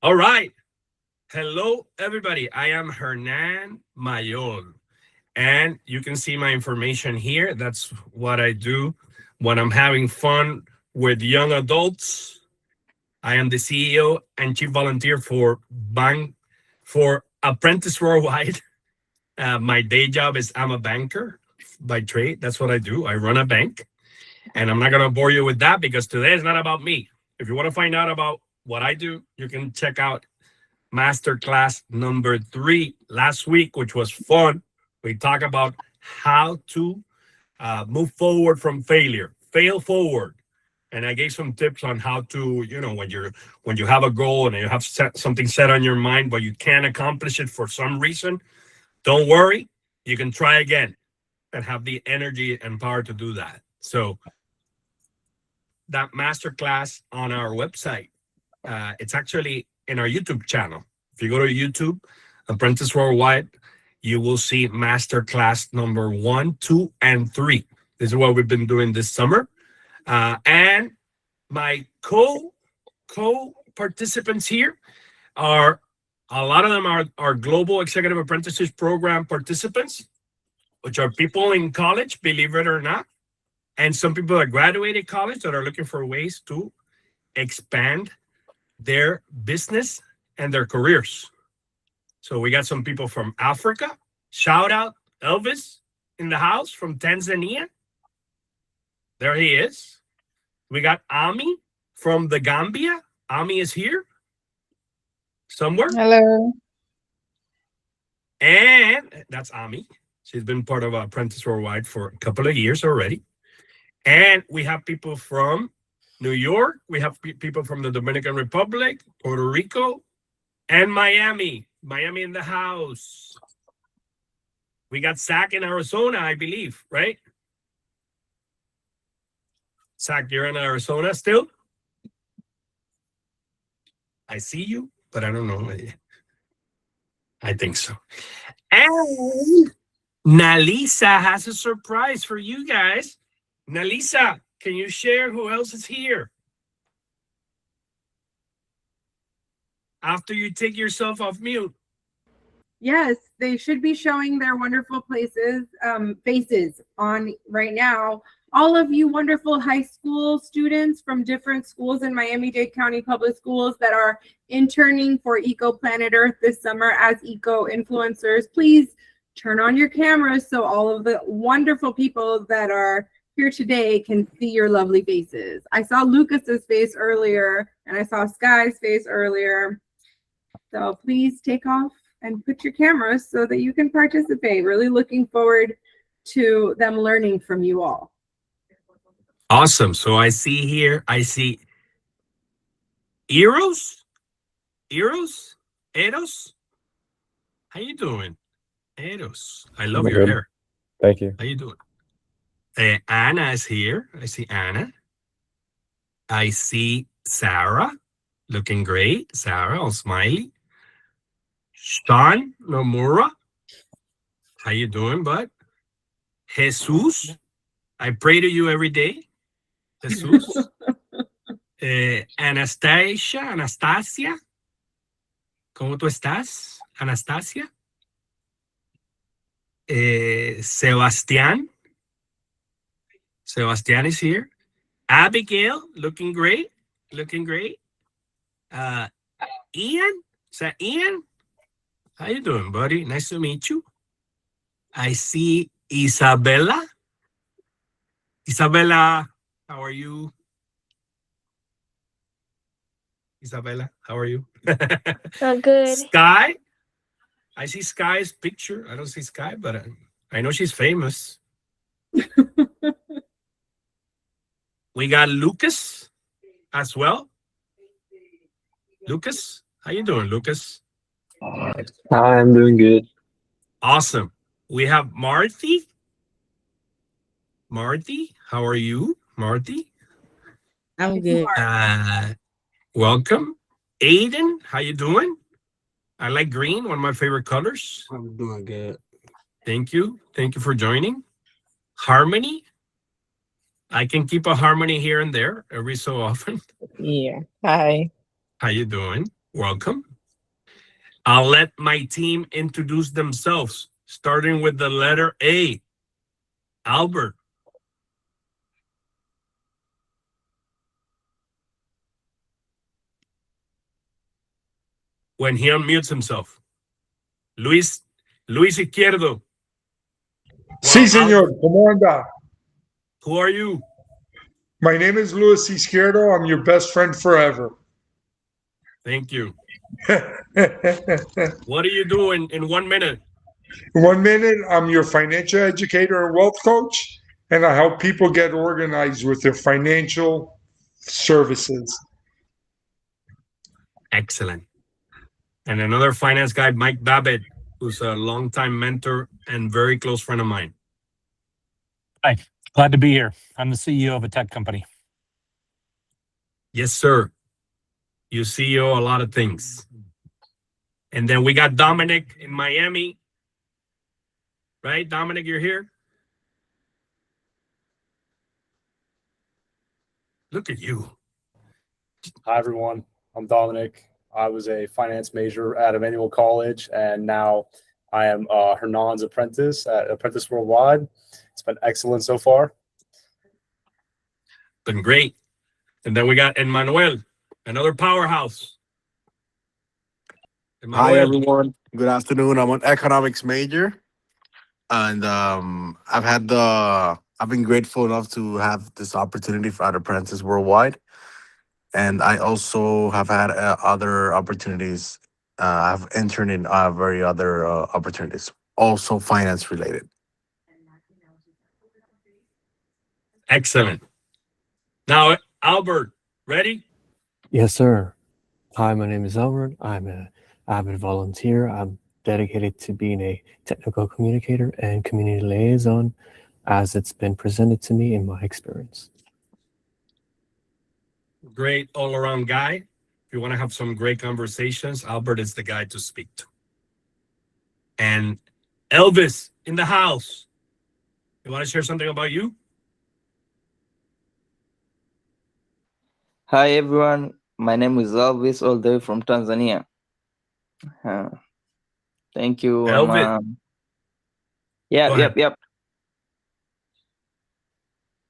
All right. Hello, everybody. I am Hernan Mayol, and you can see my information here. That's what I do when I'm having fun with young adults. I am the CEO and chief volunteer for Apprentice Worldwide. My day job is I'm a banker by trade. That's what I do. I run a bank, and I'm not going to bore you with that because today is not about me. If you want to find out about what I do, you can check out Masterclass number 3 last week, which was fun. We talked about how to move forward from failure, fail forward. And I gave some tips on how to, when you have a goal and you have something set on your mind, but you can't accomplish it for some reason, don't worry. You can try again and have the energy and power to do that. So that masterclass on our website, it's actually in our YouTube channel. If you go to YouTube, Apprentice Worldwide, you will see Masterclass number 1, 2, and 3. This is what we've been doing this summer. And my co-participants here are, a lot of them are Global Executive Apprenticeship Program participants, which are people in college, believe it or not, and some people that graduated college that are looking for ways to expand their business and their careers. So we got some people from Africa. Shout out Elvis in the house from Tanzania. There he is. We got Ami from the Gambia. Ami is here somewhere. Hello. And that's Ami. She's been part of Apprentice Worldwide for a couple of years already. And we have people from New York. We have people from the Dominican Republic, Puerto Rico, and Miami. Miami in the house. We got Zach in Arizona, I believe, right? Zach, you're in Arizona still? I see you, but I don't know. I think so. And Nalisa has a surprise for you guys. Nalisa, can you share who else is here? After you take yourself off mute. Yes, they should be showing their wonderful faces on right now. All of you wonderful high school students from different schools in Miami-Dade County Public Schools that are interning for Eco Planet Earth this summer as eco-influencers, please turn on your cameras so all of the wonderful people that are here today can see your lovely faces. I saw Lucas's face earlier, and I saw Sky's face earlier. So please take off and put your cameras so that you can participate. Really looking forward to them learning from you all. Awesome. So I see here, Eros. How you doing? Eros. I love your hair. Thank you. How you doing? Anna is here. I see Anna. I see Sarah. Looking great. Sarah, all smiley. Sean Nomura. How you doing, bud? Jesus. I pray to you every day. Jesus. Anastasia. ¿Cómo tú estás? Anastasia. Sebastian. Sebastian is here. Abigail, looking great. Looking great. Ian. Is that Ian? How you doing, buddy? Nice to meet you. I see Isabella. Isabella, how are you? Isabella, how are you? Oh, good. Sky. I see Sky's picture. I don't see Sky, but I know she's famous. We got Lucas as well. Lucas, how you doing, Lucas? I'm doing good. Awesome. We have Marty. Marty, how are you, Marty? I'm good. Welcome. Aiden, how you doing? I like green, one of my favorite colors. I'm doing good. Thank you. Thank you for joining. Harmony. I can keep a harmony here and there every so often. Yeah. Hi. How you doing? Welcome. I'll let my team introduce themselves, starting with the letter A. Albert. When he unmutes himself. Luis Izquierdo. Sí, Well, señor. ¿Cómo anda? who are you? My name is Luis Izquierdo. I'm your best friend forever. Thank you. In What do you do in 1 minute? 1 minute, I'm your financial educator and wealth coach, and I help people get organized with their financial services. Excellent. And another finance guy, Mike Babbitt, who's a longtime mentor and very close friend of mine. Hi, glad to be here. I'm the CEO of a tech company. Yes, sir. You CEO a lot of things. And then we got Dominic in Miami. Right, Dominic, you're here? Look at you. Hi, everyone. I'm Dominic. I was a finance major at Emmanuel College, and now I am Hernan's apprentice at Apprentice Worldwide. It's been excellent so far. Been great. And then we got Emmanuel, another powerhouse. Hi everyone. Good afternoon. I'm an economics major, and I've been grateful enough to have this opportunity at Apprentice Worldwide, and I also have had other opportunities. I've interned in very other opportunities, also finance related. Excellent. Now, Albert, ready? Yes, sir. Hi, my name is Albert. I'm an avid volunteer. I'm dedicated to being a technical communicator and community liaison as it's been presented to me in my experience. Great all-around guy. If you want to have some great conversations, Albert is the guy to speak to. And Elvis in the house. You want to share something about you? Hi everyone, my name is Elvis, all the way from Tanzania. Thank you. Elvis. Yep.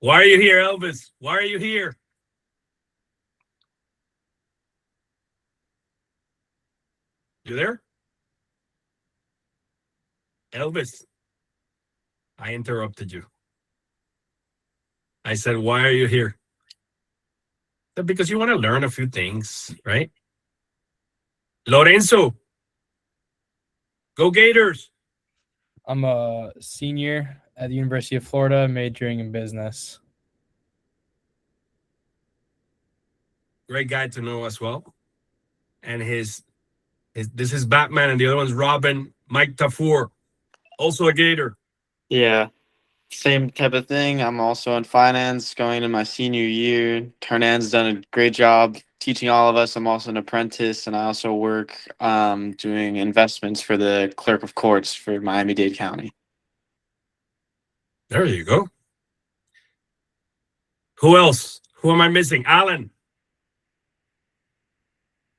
Why are you here, Elvis? Why are you here? You there? Elvis, I interrupted you. I said, why are you here? Because you want to learn a few things, right? Lorenzo, go Gators. I'm a senior at the University of Florida, majoring in business. Great guy to know as well. And this is Batman, and the other one's Robin. Mike Tafur, also a Gator. Yeah, same type of thing. I'm also in finance, going into my senior year. Hernan's done a great job teaching all of us. I'm also an apprentice, and I also work doing investments for the clerk of courts for Miami-Dade County. There you go. Who else? Who am I missing? Alan.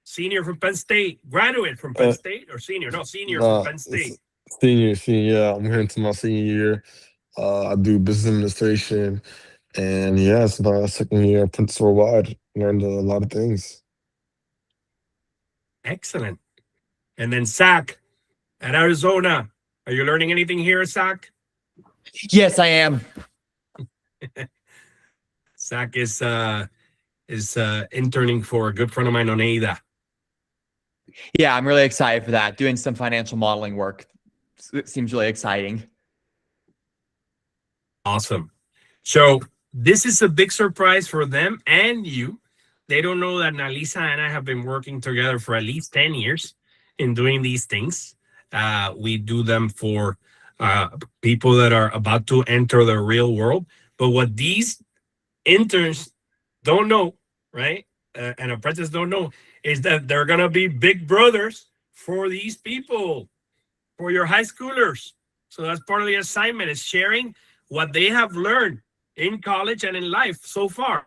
Senior from Penn State. Graduate from Penn State or senior? No, senior from Penn State. Senior. Yeah, I'm here into my senior year. I do business administration, and yeah, it's my second year at Apprentice Worldwide. Learned a lot of things. Excellent. And then Zach at Arizona. Are you learning anything here, Zach? Yes, I am. Zach is interning for a good friend of mine, Oneida. Yeah, I'm really excited for that. Doing some financial modeling work. It seems really exciting. Awesome. So this is a big surprise for them and you. They don't know that Nalisa and I have been working together for at least 10 years in doing these things. We do them for people that are about to enter the real world. But what these interns don't know, right, and apprentices don't know, is that they're going to be big brothers for these people, for your high schoolers. So that's part of the assignment, is sharing what they have learned in college and in life so far.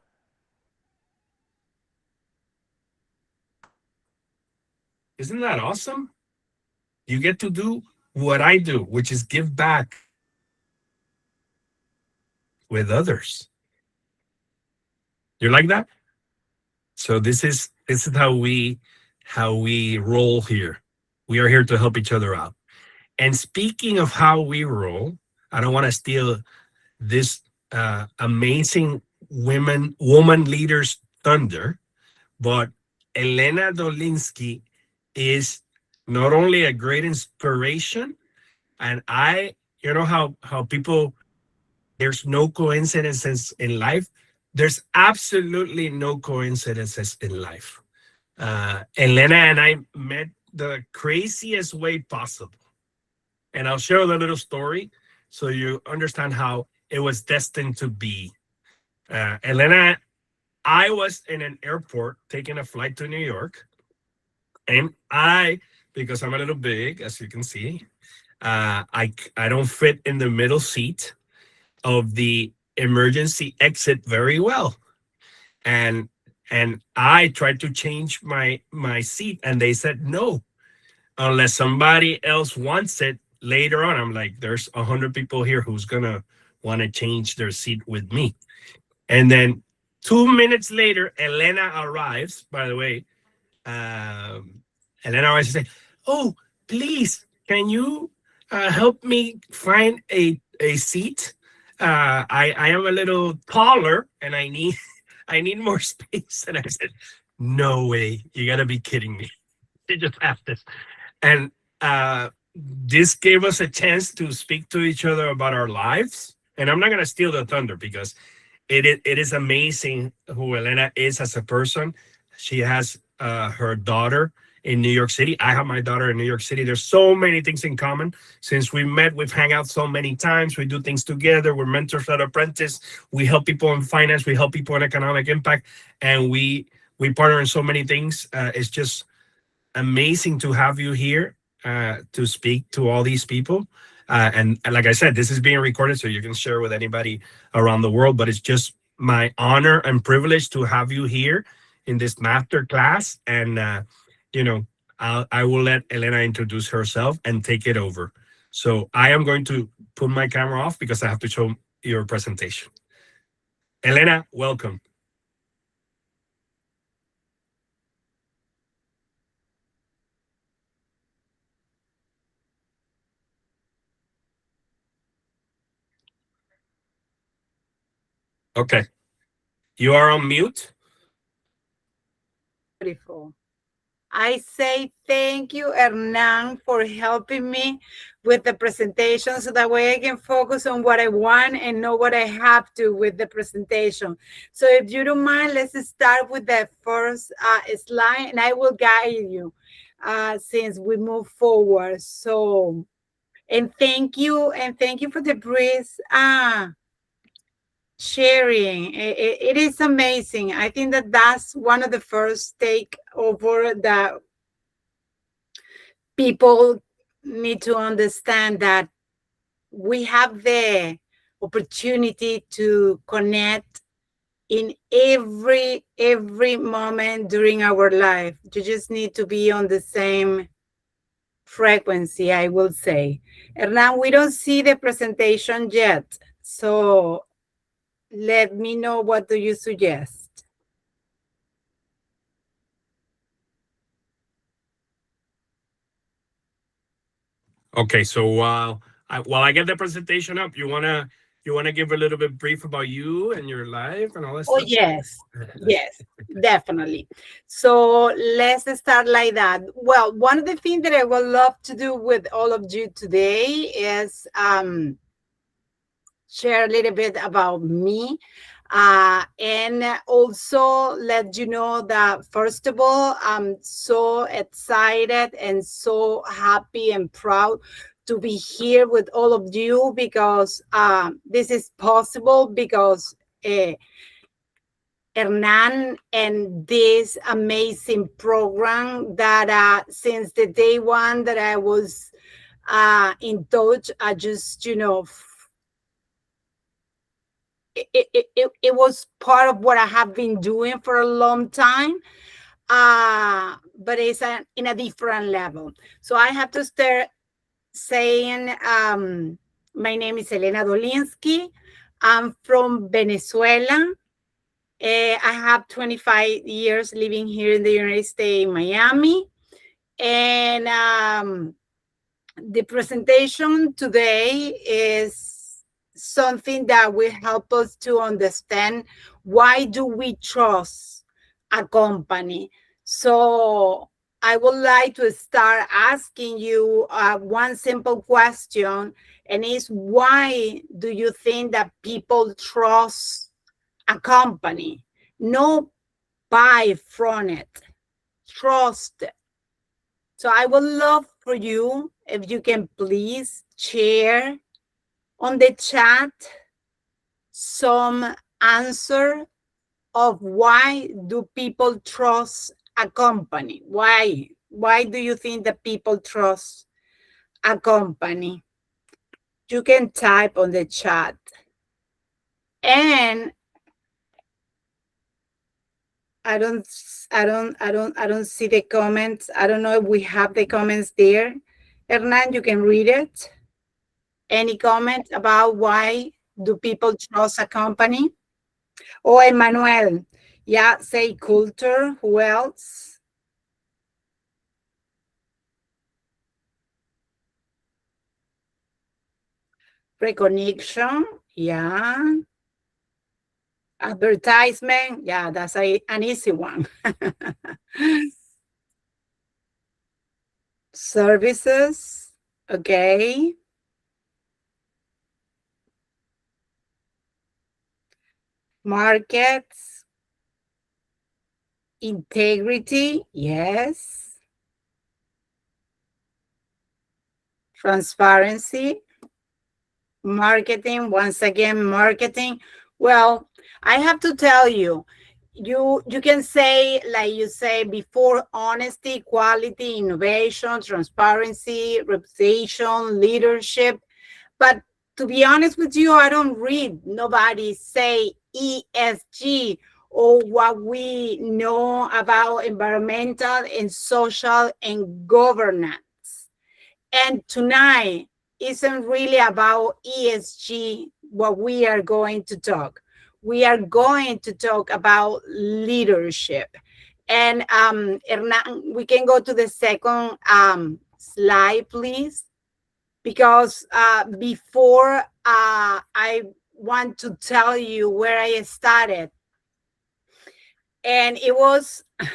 Isn't that awesome? You get to do what I do, which is give back with others. You like that? So this is how we roll here. We are here to help each other out. And speaking of how we roll, I don't want to steal this amazing woman leader's thunder, but Elena Dolinski is not only a great inspiration, and you know how people, there's no coincidences in life. There's absolutely no coincidences in life. Elena and I met the craziest way possible. And I'll share a little story so you understand how it was destined to be. Elena, I was in an airport taking a flight to New York. And because I'm a little big, as you can see, I don't fit in the middle seat of the emergency exit very well. And I tried to change my seat, and they said no, unless somebody else wants it later on. I'm like, there's 100 people here who's gonna want to change their seat with me. And then 2 minutes later, Elena arrives. By the way, Elena arrives and say, "Oh, please, can you help me find a seat? I am a little taller and I need more space." And I said, "No way, you gotta be kidding me." They just have this. And this gave us a chance to speak to each other about our lives. And I'm not going to steal the thunder because it is amazing who Elena is as a person. She has her daughter in New York City. I have my daughter in New York City. There's so many things in common. Since we met, we've hung out so many times. We do things together. We're mentors at Apprentice. We help people in finance. We help people in economic impact. And we partner in so many things. It's just amazing to have you here to speak to all these people. And like I said, this is being recorded, so you can share with anybody around the world. But it's just my honor and privilege to have you here in this master class. And, I will let Elena introduce herself and take it over. So I am going to put my camera off because I have to show your presentation. Elena, welcome. Okay. You are on mute. Beautiful. I say thank you, Hernan, for helping me with the presentation so that way I can focus on what I want and know what I have to with the presentation. So if you don't mind, let's start with the first slide and I will guide you since we move forward. So, and thank you for the brief sharing. It is amazing. I think that's one of the first takeover that people need to understand, that we have the opportunity to connect in every moment during our life. You just need to be on the same frequency, I will say. Hernan, we don't see the presentation yet, so let me know, what do you suggest? Okay, so while I get the presentation up, you wanna give a little bit brief about you and your life and all that stuff? Yes, yes, definitely. So let's start like that. Well, one of the things that I would love to do with all of you today is share a little bit about me. And also let you know that, first of all, I'm so excited and so happy and proud to be here with all of you, because this is possible because Hernan and this amazing program that since the day one that I was in touch, I just, it was part of what I have been doing for a long time. but it's in a different level. So I have to start saying, my name is Elena Dolinski. I'm from Venezuela. I have 25 years living here in the United States, in Miami. And the presentation today is something that will help us to understand why do we trust a company. So I would like to start asking you one simple question, and is why do you think that people trust a company? No, buy from it, trust it. So I would love for you, if you can please share on the chat some answer of why do people trust a company? Why do you think that people trust a company? You can type on the chat. And I don't see the comments. I don't know if we have the comments there. Hernan, you can read it. Any comment about why do people trust a company? Oh, Emmanuel, yeah, say culture. Who else? Recognition, yeah. Advertisement, yeah, that's an easy one. Services, okay. Markets, integrity, yes. Transparency, marketing, once again, marketing. Well, I have to tell you, you can say, like you say before, honesty, quality, innovation, transparency, reputation, leadership. But to be honest with you, I don't read nobody say ESG or what we know about environmental and social and governance. And tonight isn't really about ESG, what we are going to talk. We are going to talk about leadership. And Hernan, we can go to the second slide, please. Because before I want to tell you where I started. And it was a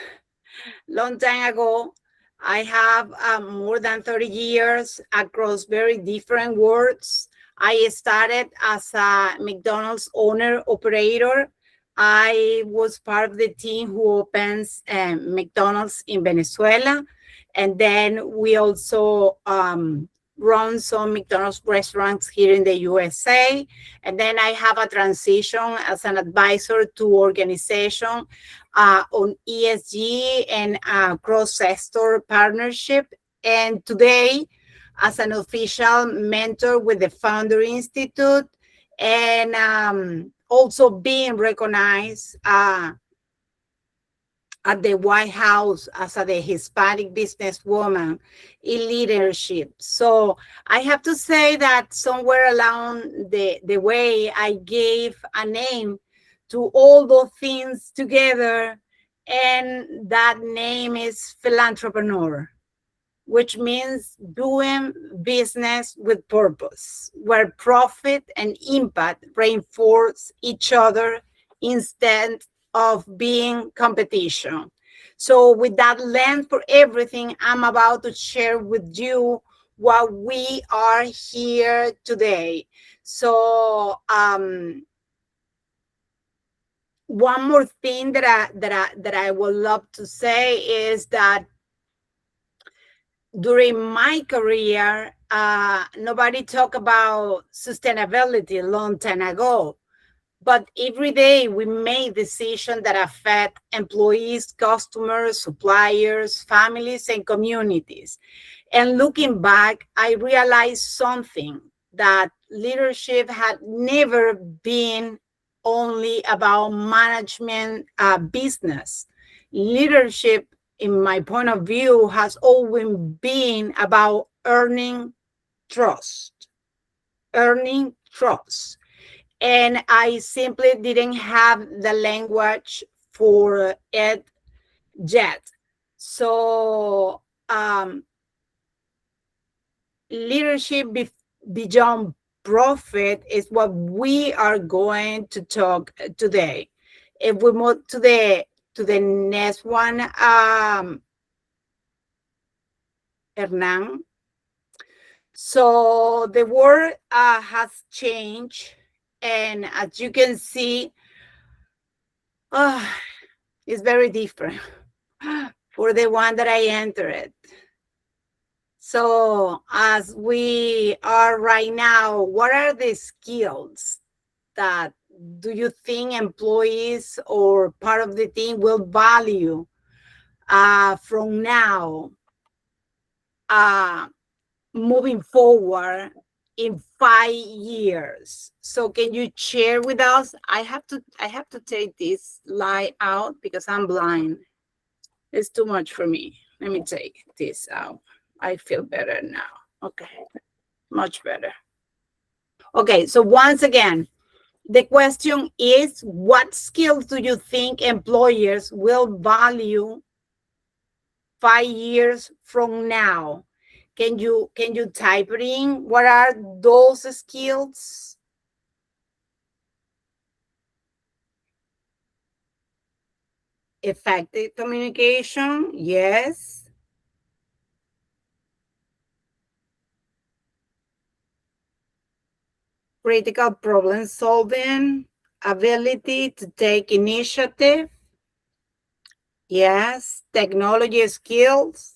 long time ago. I have more than 30 years across very different worlds. I started as a McDonald's owner operator. I was part of the team who opens McDonald's in Venezuela. And then we also run some McDonald's restaurants here in the USA. And then I have a transition as an advisor to organization on ESG and cross-sector partnership. And today, as an official mentor with the Founder Institute, and also being recognized at the White House as the Hispanic businesswoman in leadership. So I have to say that somewhere along the way, I gave a name to all those things together, and that name is philanthropreneur, which means doing business with purpose, where profit and impact reinforce each other instead of being competition. So with that lens for everything, I'm about to share with you what we are here today. So one more thing that I would love to say is that during my career, nobody talked about sustainability a long time ago. But every day we make decisions that affect employees, customers, suppliers, families, and communities. And looking back, I realized something, that leadership had never been only about management business. Leadership in my point of view, has always been about earning trust. Earning trust. And I simply didn't have the language for it yet. So leadership beyond profit is what we are going to talk today. If we move to the next one, Hernan. So the world has changed, and as you can see, it's very different for the one that I entered. So as we are right now, what are the skills that do you think employees or part of the team will value from now moving forward in 5 years? So can you share with us? I have to take this slide out because I'm blind. It's too much for me. Let me take this out. I feel better now. Okay, much better. Okay, so once again, the question is, what skills do you think employers will value 5 years from now? Can you type it in? What are those skills? Effective communication, yes. Critical problem solving, ability to take initiative, yes. Technology skills.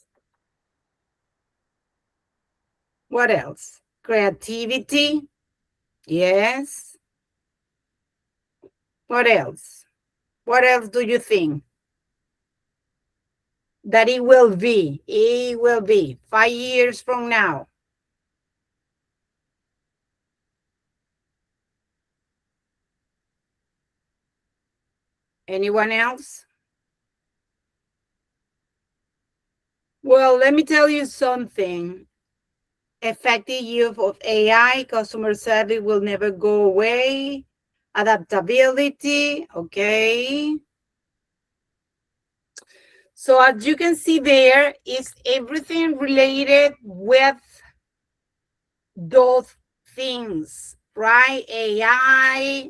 What else? Creativity, yes. What else? What else do you think that it will be? It will be 5 years from now. Anyone else? Well, let me tell you something. Effective use of AI, customer service will never go away. Adaptability, okay. So as you can see there, is everything related with those things, right? AI,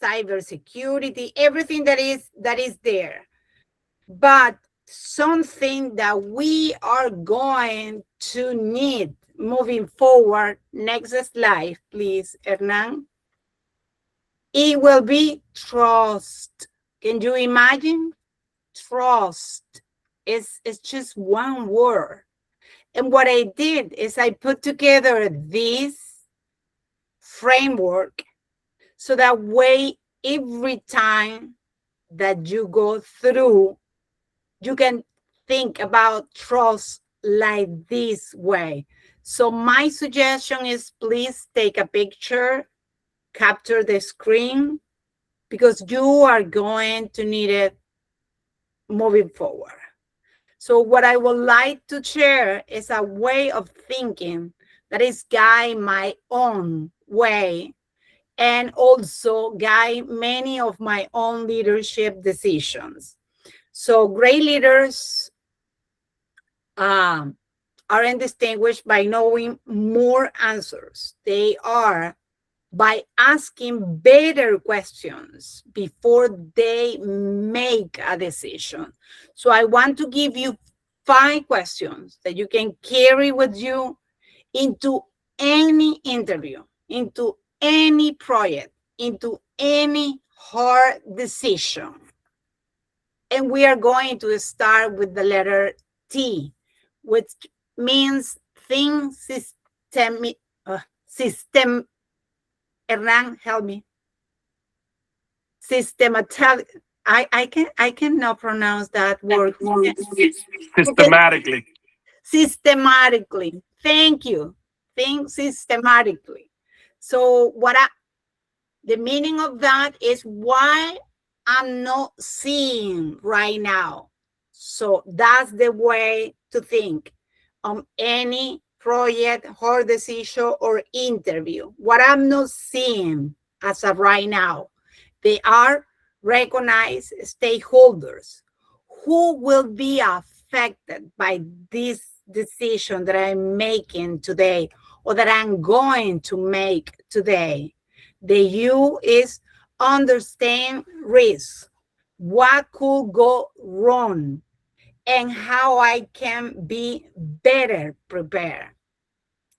cybersecurity, everything that is there. But something that we are going to need moving forward, next slide, please, Hernan. It will be trust. Can you imagine? Trust. It's just one word. And what I did is I put together this framework so that way every time that you go through, you can think about trust like this way. So my suggestion is please take a picture, capture the screen, because you are going to need it moving forward. So what I would like to share is a way of thinking that is guide my own way and also guide many of my own leadership decisions. So great leaders aren't distinguished by knowing more answers. They are by asking better questions before they make a decision. So I want to give you 5 questions that you can carry with you into any interview, into any project, into any hard decision. And we are going to start with the letter T, which means think system. Hernan, help me. Systematic. I cannot pronounce that word. Systematically. Systematically. Thank you. Think systematically. So the meaning of that is why I'm not seeing right now. So that's the way to think on any project or decision or interview. What I'm not seeing as of right now, they are recognized stakeholders who will be affected by this decision that I'm making today or that I'm going to make today. The U is understand risk. What could go wrong and how I can be better prepared.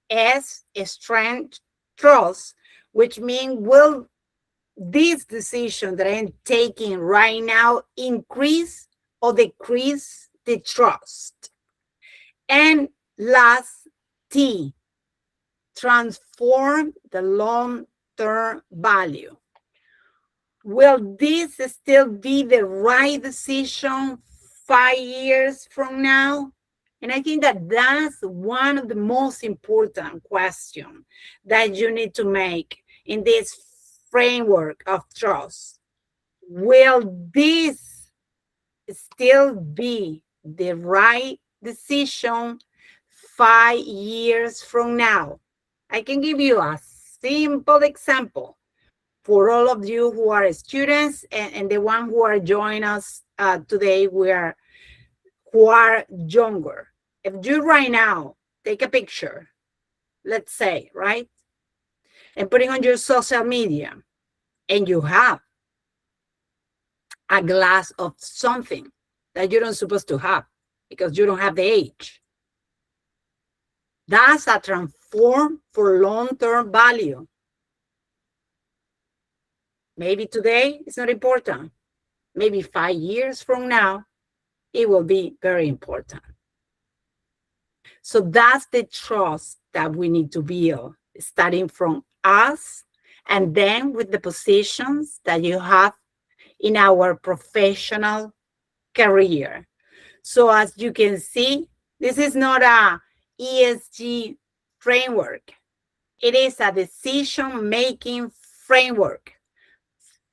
S, strength, trust, which means will this decision that I'm taking right now increase or decrease the trust? And last, T, transform the long-term value. Will this still be the right decision 5 years from now? And I think that that's one of the most important questions that you need to make in this framework of trust. Will this still be the right decision 5 years from now? I can give you a simple example for all of you who are students and the one who are joining us today, who are younger. If you right now take a picture, let's say, right, and putting on your social media, and you have a glass of something that you're not supposed to have because you don't have the age, that's a transform for long-term value. Maybe today it's not important. Maybe 5 years from now, it will be very important. So that's the trust that we need to build, starting from us and then with the positions that you have in our professional career. So as you can see, this is not a ESG framework. It is a decision-making framework.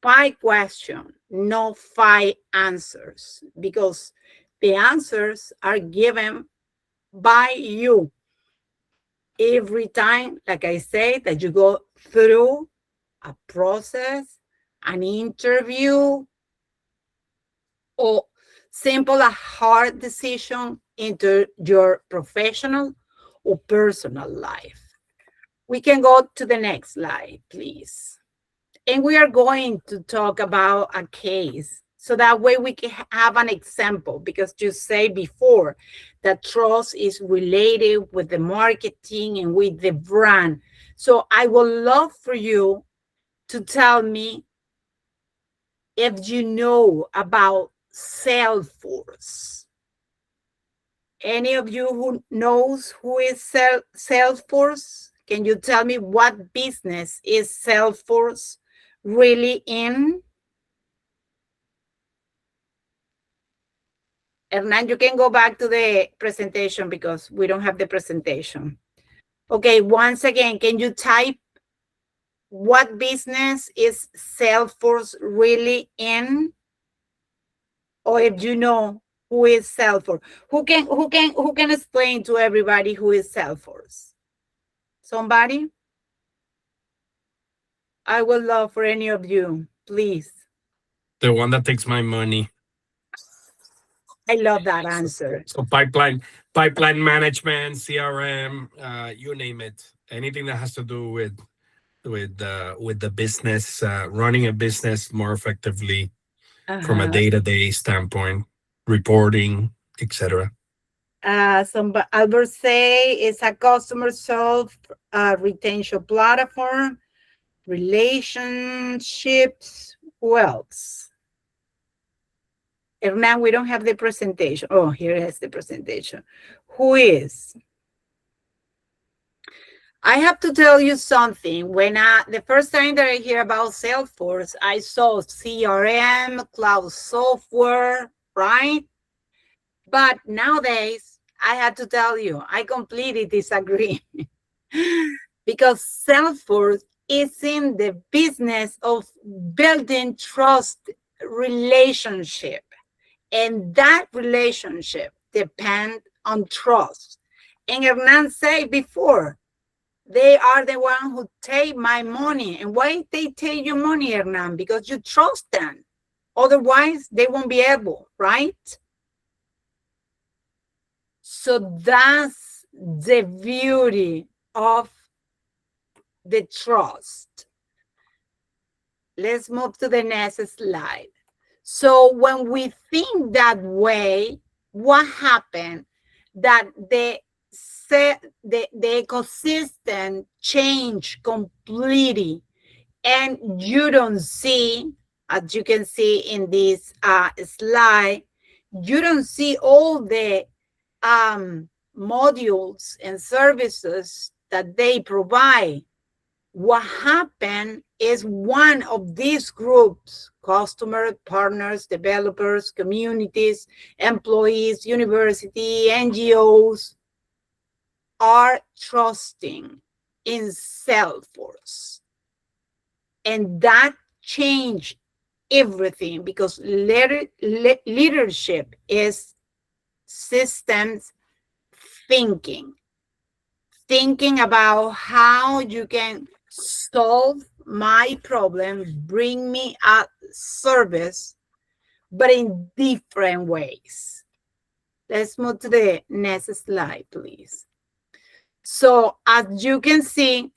5 questions, no 5 answers, because the answers are given by you every time, like I say, that you go through a process, an interview, or simple a hard decision into your professional or personal life. We can go to the next slide, please. And we are going to talk about a case. So that way we can have an example, because you say before that trust is related with the marketing and with the brand. So I would love for you to tell me if you know about Salesforce. Any of you who knows who is Salesforce? Can you tell me what business is Salesforce really in? Hernan, you can go back to the presentation because we don't have the presentation. Okay, once again, can you type what business is Salesforce really in? Or if you know who is Salesforce, who can explain to everybody who is Salesforce? Somebody? I would love for any of you, please. The one that takes my money. I love that answer. So pipeline management, CRM, you name it. Anything that has to do with the business, running a business more effectively from a day-to-day standpoint, reporting, etc. Albert say it's a customer self retention platform, relationships. Who else? Hernan, we don't have the presentation. Oh, here is the presentation. Who is? I have to tell you something. When the first time that I hear about Salesforce, I saw CRM, cloud software, right? But nowadays, I had to tell you, I completely disagree. Because Salesforce is in the business of building trust relationship. And that relationship depends on trust. And Hernan said before, they are the one who take my money. And why they take your money, Hernan? Because you trust them. Otherwise, they won't be able, right? So that's the beauty of the trust. Let's move to the next slide. So when we think that way, what happened? That the ecosystem change completely, and you don't see, as you can see in this slide, you don't see all the modules and services that they provide. What happened is one of these groups, customers, partners, developers, communities, employees, university, NGOs, are trusting in Salesforce. And that changed everything, because leadership is systems thinking about how you can solve my problem, bring me a service, but in different ways. Let's move to the next slide, please. So as you can see,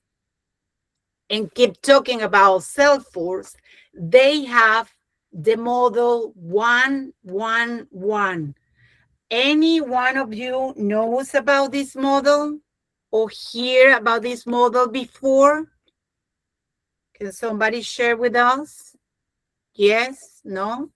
and keep talking about Salesforce, they have the model 1-1-1. Any one of you knows about this model or hear about this model before? Can somebody share with us? Yes? No?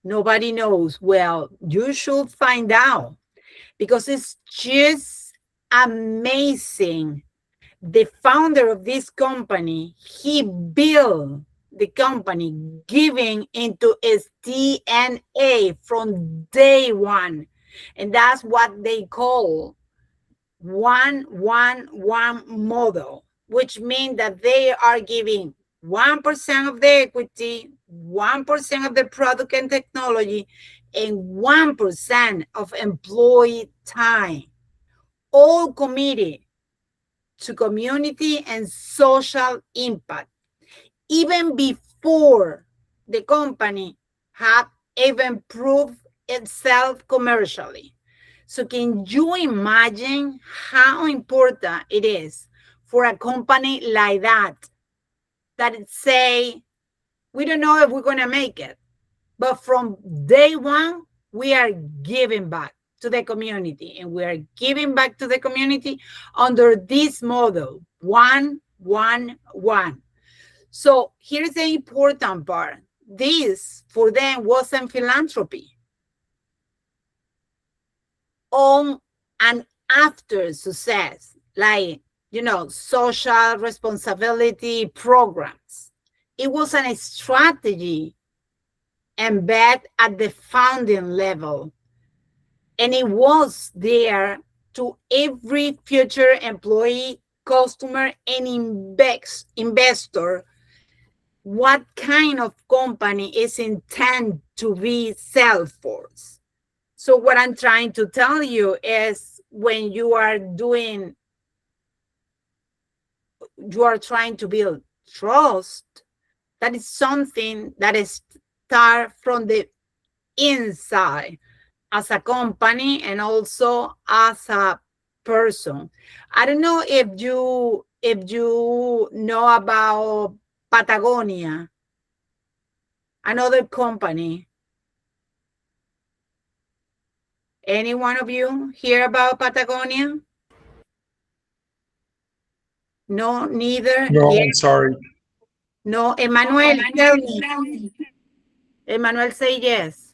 Nobody knows. Well, you should find out, because it's just amazing. The founder of this company, he built the company giving into its DNA from day one. And that's what they call 1-1-1 model, which means that they are giving 1% of the equity, 1% of the product and technology, and 1% of employee time, all committed to community and social impact, even before the company had even proved itself commercially. So can you imagine how important it is for a company like that, that it say, we don't know if we're going to make it, but from day one, we are giving back to the community, and we are giving back to the community under this model, 1-1-1. So here's the important part. This, for them, wasn't philanthropy. On and after success, like, social responsibility programs. It was a strategy embedded at the founding level. And it was there to every future employee, customer, and investor. What kind of company is intended to be Salesforce? So what I'm trying to tell you is, when you are trying to build trust, that is something that is start from the inside, as a company and also as a person. I don't know if you know about Patagonia, another company. Any one of you hear about Patagonia? No, neither. No, Yes. I'm sorry. No, Emmanuel, tell me. Emmanuel, say yes.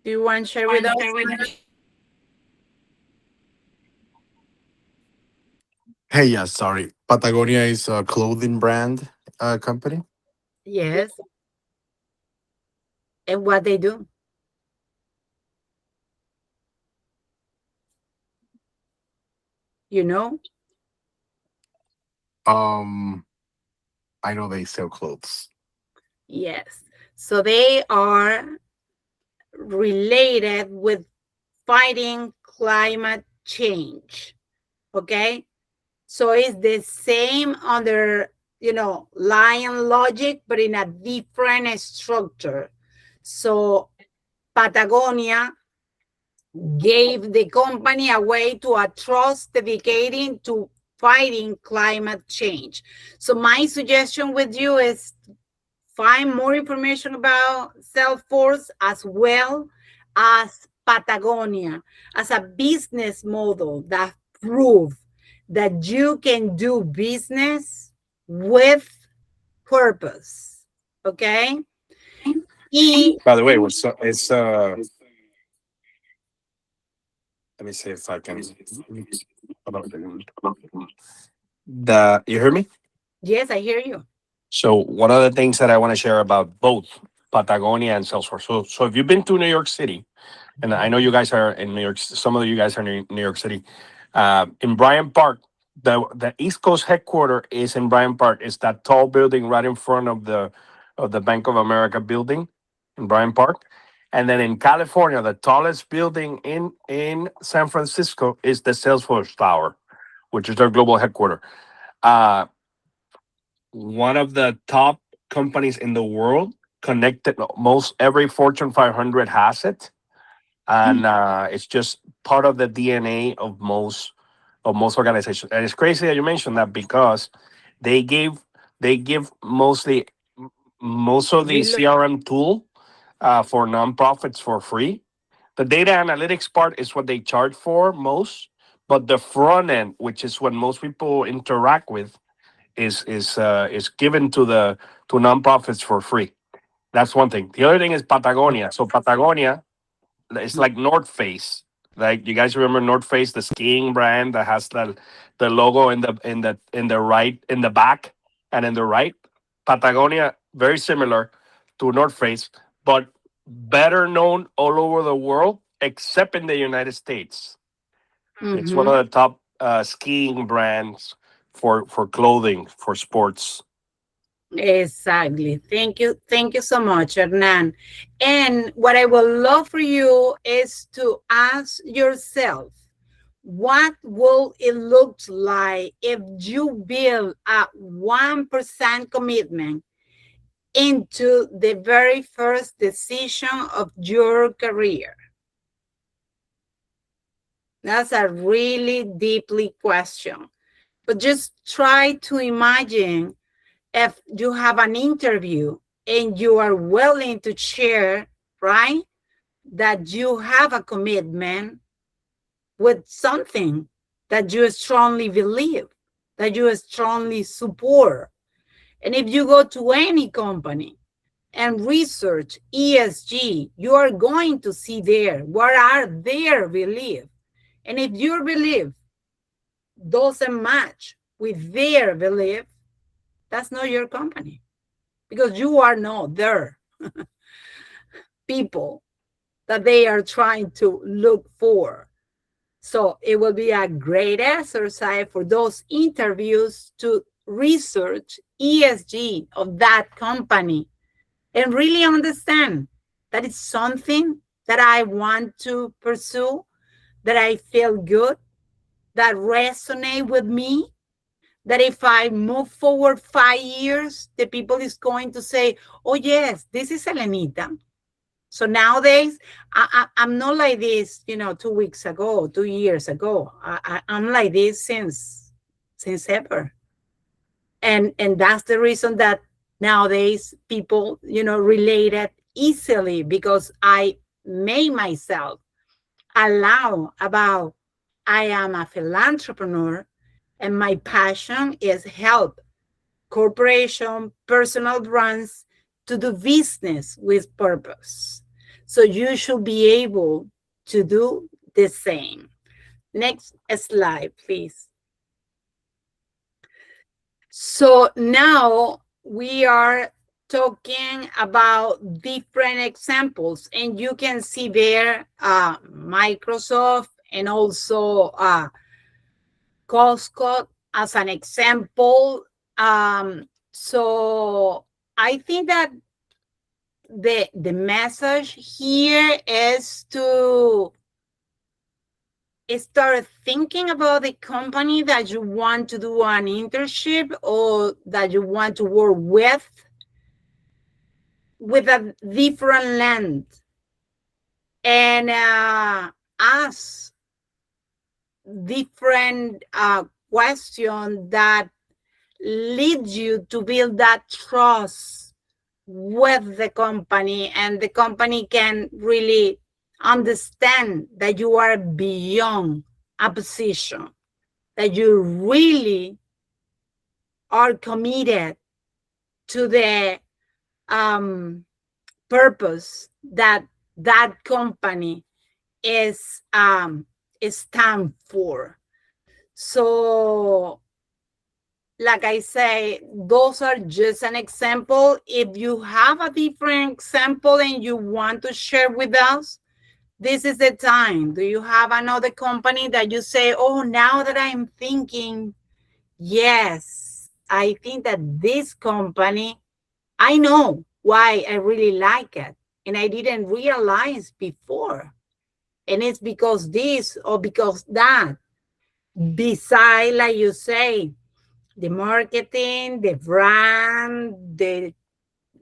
Do you want to share with us? Hey, yeah, sorry. Patagonia is a clothing brand company. Yes. And what they do? You know? I know they sell clothes. Yes. So they are related with fighting climate change. Okay? So it's the same under, lion logic, but in a different structure. So Patagonia gave the company a way to a trust dedicating to fighting climate change. So my suggestion with you is find more information about Salesforce as well as Patagonia as a business model that proves that you can do business with purpose. Okay? By the way, it's let me see if I can. You hear me? Yes, I hear you. So one of the things that I want to share about both Patagonia and Salesforce. So if you've been to New York City, and I know you guys are in New York, some of you guys are in New York City, in Bryant Park, the East Coast headquarters is in Bryant Park. It's that tall building right in front of the Bank of America building in Bryant Park. And then in California, the tallest building in San Francisco is the Salesforce Tower, which is their global headquarters. One of the top companies in the world, connected, most every Fortune 500 has it, and it's just part of the DNA of most organizations. And it's crazy that you mentioned that, because they give most of the CRM tool for nonprofits for free. The data analytics part is what they charge for most, but the front end, which is what most people interact with, is given to nonprofits for free. That's one thing. The other thing is Patagonia. So Patagonia, it's like North Face. Like, you guys remember North Face, the skiing brand that has the logo in the right, in the back and in the right. Patagonia, very similar to North Face, but better known all over the world except in the United States. It's one of the top skiing brands for clothing for sports. Exactly. Thank you. Thank you so much, Hernan. And what I would love for you is to ask yourself, what will it look like if you build a 1% commitment into the very first decision of your career? That's a really deeply question. But just try to imagine if you have an interview and you are willing to share, right, that you have a commitment with something that you strongly believe, that you strongly support. And if you go to any company and research ESG, you are going to see there what are their beliefs. And if your belief doesn't match with their belief, that's not your company, because you are not their people that they are trying to look for. So it will be a great exercise for those interviews to research ESG of that company and really understand that it's something that I want to pursue, that I feel good, that resonate with me, that if I move forward 5 years, the people is going to say, oh yes, this is Elenita. So nowadays, I'm not like this, 2 weeks ago, 2 years ago. I'm like this since ever. And that's the reason that nowadays people, relate it easily, because I made myself allow about I am a philanthropist, and my passion is help corporation, personal brands to do business with purpose. So you should be able to do the same. Next slide, please. So now we are talking about different examples, and you can see there Microsoft and also Costco as an example. So I think that the message here is to start thinking about the company that you want to do an internship or that you want to work with a different lens, and ask different questions that lead you to build that trust with the company, and the company can really understand that you are beyond a position, that you really are committed to the purpose that that company is stand for. So like I say, those are just an example. If you have a different example and you want to share with us, this is the time. Do you have another company that you say, oh, now that I'm thinking, yes, I think that this company, I know why I really like it, and I didn't realize before. And it's because this or because that. Besides, like you say, the marketing, the brand, the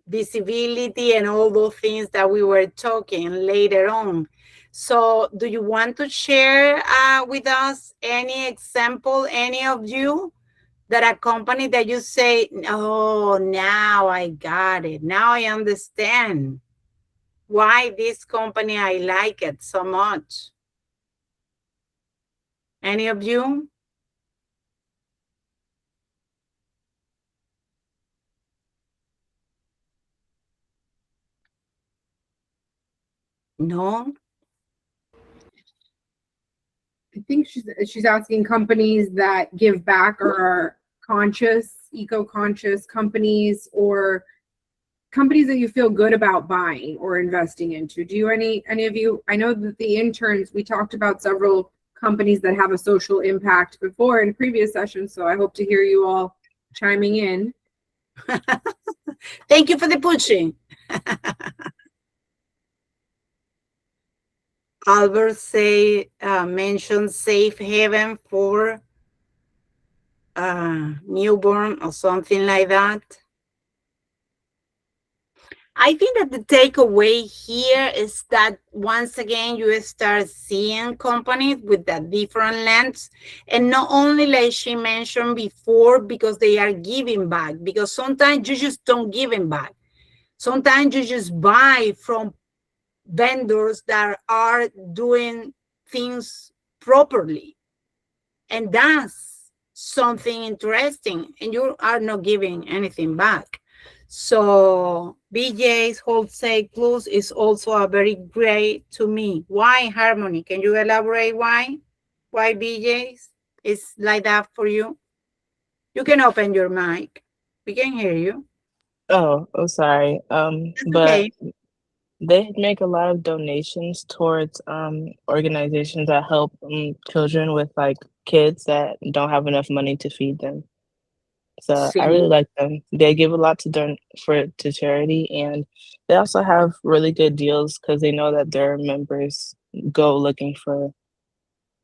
visibility, and all those things that we were talking later on. So do you want to share with us any example, any of you, that a company that you say, oh, now I got it. Now I understand why this company, I like it so much. Any of you? No? I think she's asking companies that give back or are conscious, eco-conscious companies, or companies that you feel good about buying or investing into. Do you any of you? I know that the interns, we talked about several companies that have a social impact before in previous sessions, so I hope to hear you all chiming in. Thank you for the pushing. Albert mentioned safe haven for newborn or something like that. I think that the takeaway here is that once again, you start seeing companies with that different lens, and not only like she mentioned before, because they are giving back, because sometimes you just don't give them back. Sometimes you just buy from vendors that are doing things properly, and that's something interesting, and you are not giving anything back. So BJ's Wholesale Plus is also a very great to me. Why, Harmony? Can you elaborate why? Why BJ's is like that for you? You can open your mic. We can hear you. Oh, sorry. But Okay. they make a lot of donations towards organizations that help children with like kids that don't have enough money to feed them. So I really See? like them. They give a lot to charity, and they also have really good deals because they know that their members go looking for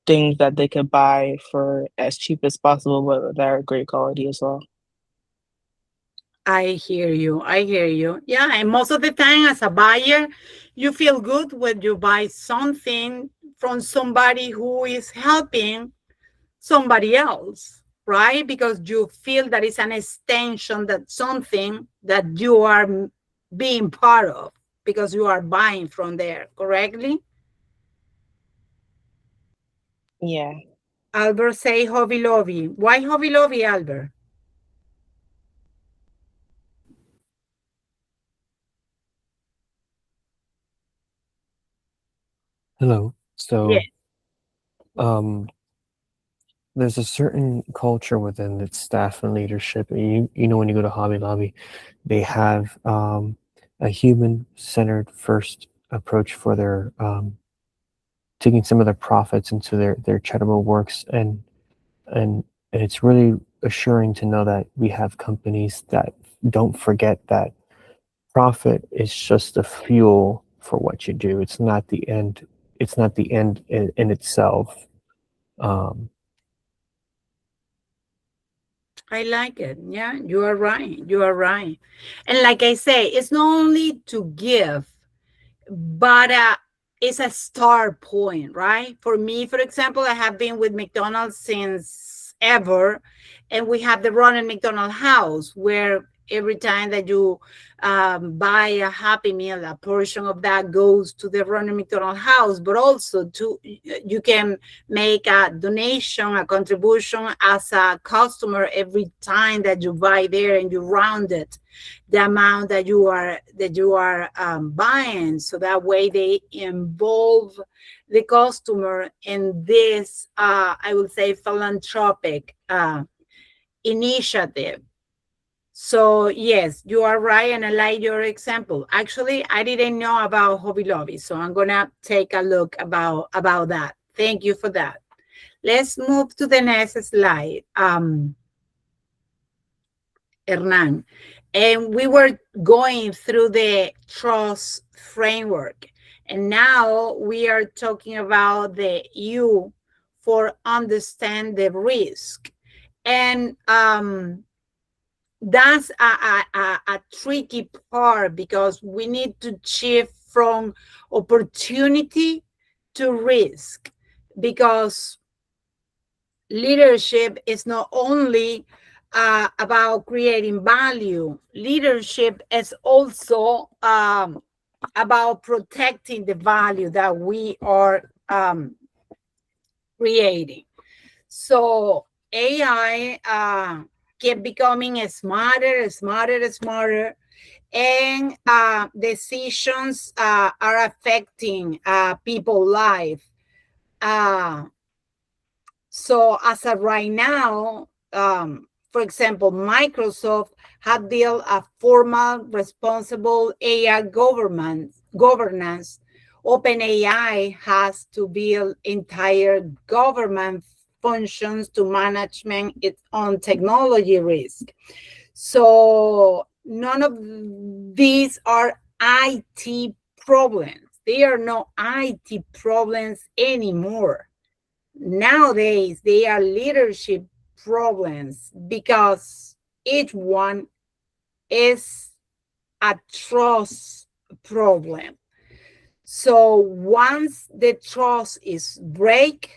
things that they could buy for as cheap as possible, but that are great quality as well. I hear you. I hear you. Yeah, and most of the time as a buyer, you feel good when you buy something from somebody who is helping somebody else, right? Because you feel that it's an extension, that something that you are being part of because you are buying from there, correctly? Yeah. Albert say Hobby Lobby. Why Hobby Lobby, Albert? Hello. So, Yes. there's a certain culture within its staff and leadership. You know, when you go to Hobby Lobby, they have a human-centered first approach for their taking some of their profits into their charitable works, and and it's really assuring to know that we have companies that don't forget that profit is just a fuel for what you do. It's not the end. It's not the end in itself. I like it. Yeah, you are right. You are right. And like I say, it's not only to give, but it's a start point, right? For me, for example, I have been with McDonald's since ever, and we have the Ronald McDonald House, where every time that you buy a Happy Meal, a portion of that goes to the Ronald McDonald House, but also you can make a donation, a contribution as a customer every time that you buy there, and you round it the amount that you are buying, so that way they involve the customer in this I would say philanthropic initiative. So yes, you are right, and I like your example. Actually, I didn't know about Hobby Lobby, so I'm gonna take a look about that. Thank you for that. Let's move to the next slide. Hernan, and we were going through the trust framework, and now we are talking about the U for understand the risk. And that's a tricky part, because we need to shift from opportunity to risk, because leadership is not only about creating value. Leadership is also about protecting the value that we are creating. So AI keep becoming smarter, and decisions are affecting people's life. So as of right now, for example, Microsoft had built a formal, responsible AI governance. OpenAI has to build entire government functions to management its own technology risk. So none of these are IT problems. They are not IT problems anymore. Nowadays, they are leadership problems, because each one is a trust problem. So once the trust is break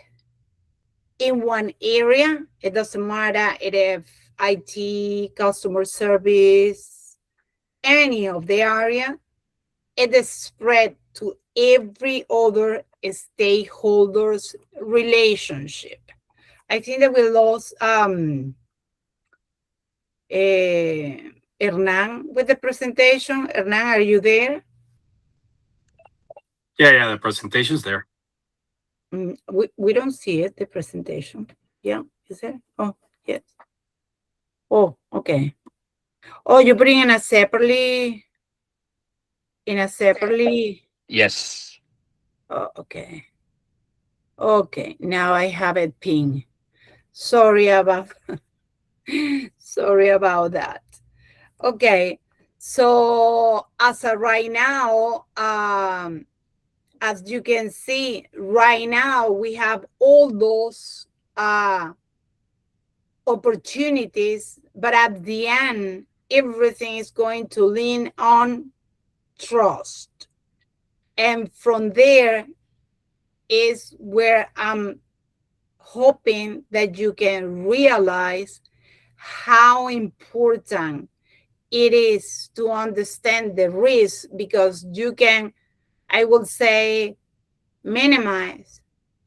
in one area, it doesn't matter if IT, customer service, any of the area, it is spread to every other stakeholders relationship. I think that we lost Hernan with the presentation. Hernan, are you there? Yeah, the presentation's there. We don't see it, the presentation. Yeah, is it? Oh, yes. Oh, okay. Oh, you bring in a separately. Yes. Oh, okay. Okay, now I have it ping. Sorry about that. Okay, so as of right now, as you can see, right now we have all those opportunities, but at the end, everything is going to lean on trust. And from there is where I'm hoping that you can realize how important it is to understand the risk, because you can, I would say, minimize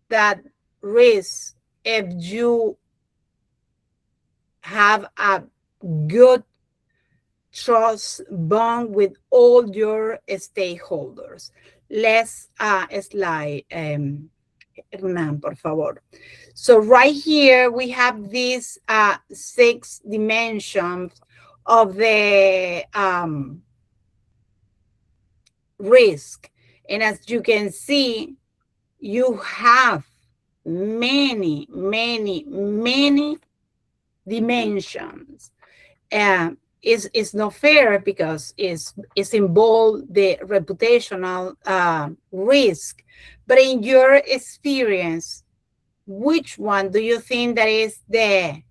that risk if you have a good trust bond with all your stakeholders. Let's slide, Hernan, por favor. So right here, we have these 6 dimensions of the risk. And as you can see, you have many, many, many dimensions. It's not fair because it's involved the reputational risk. But in your experience, which one do you think that is the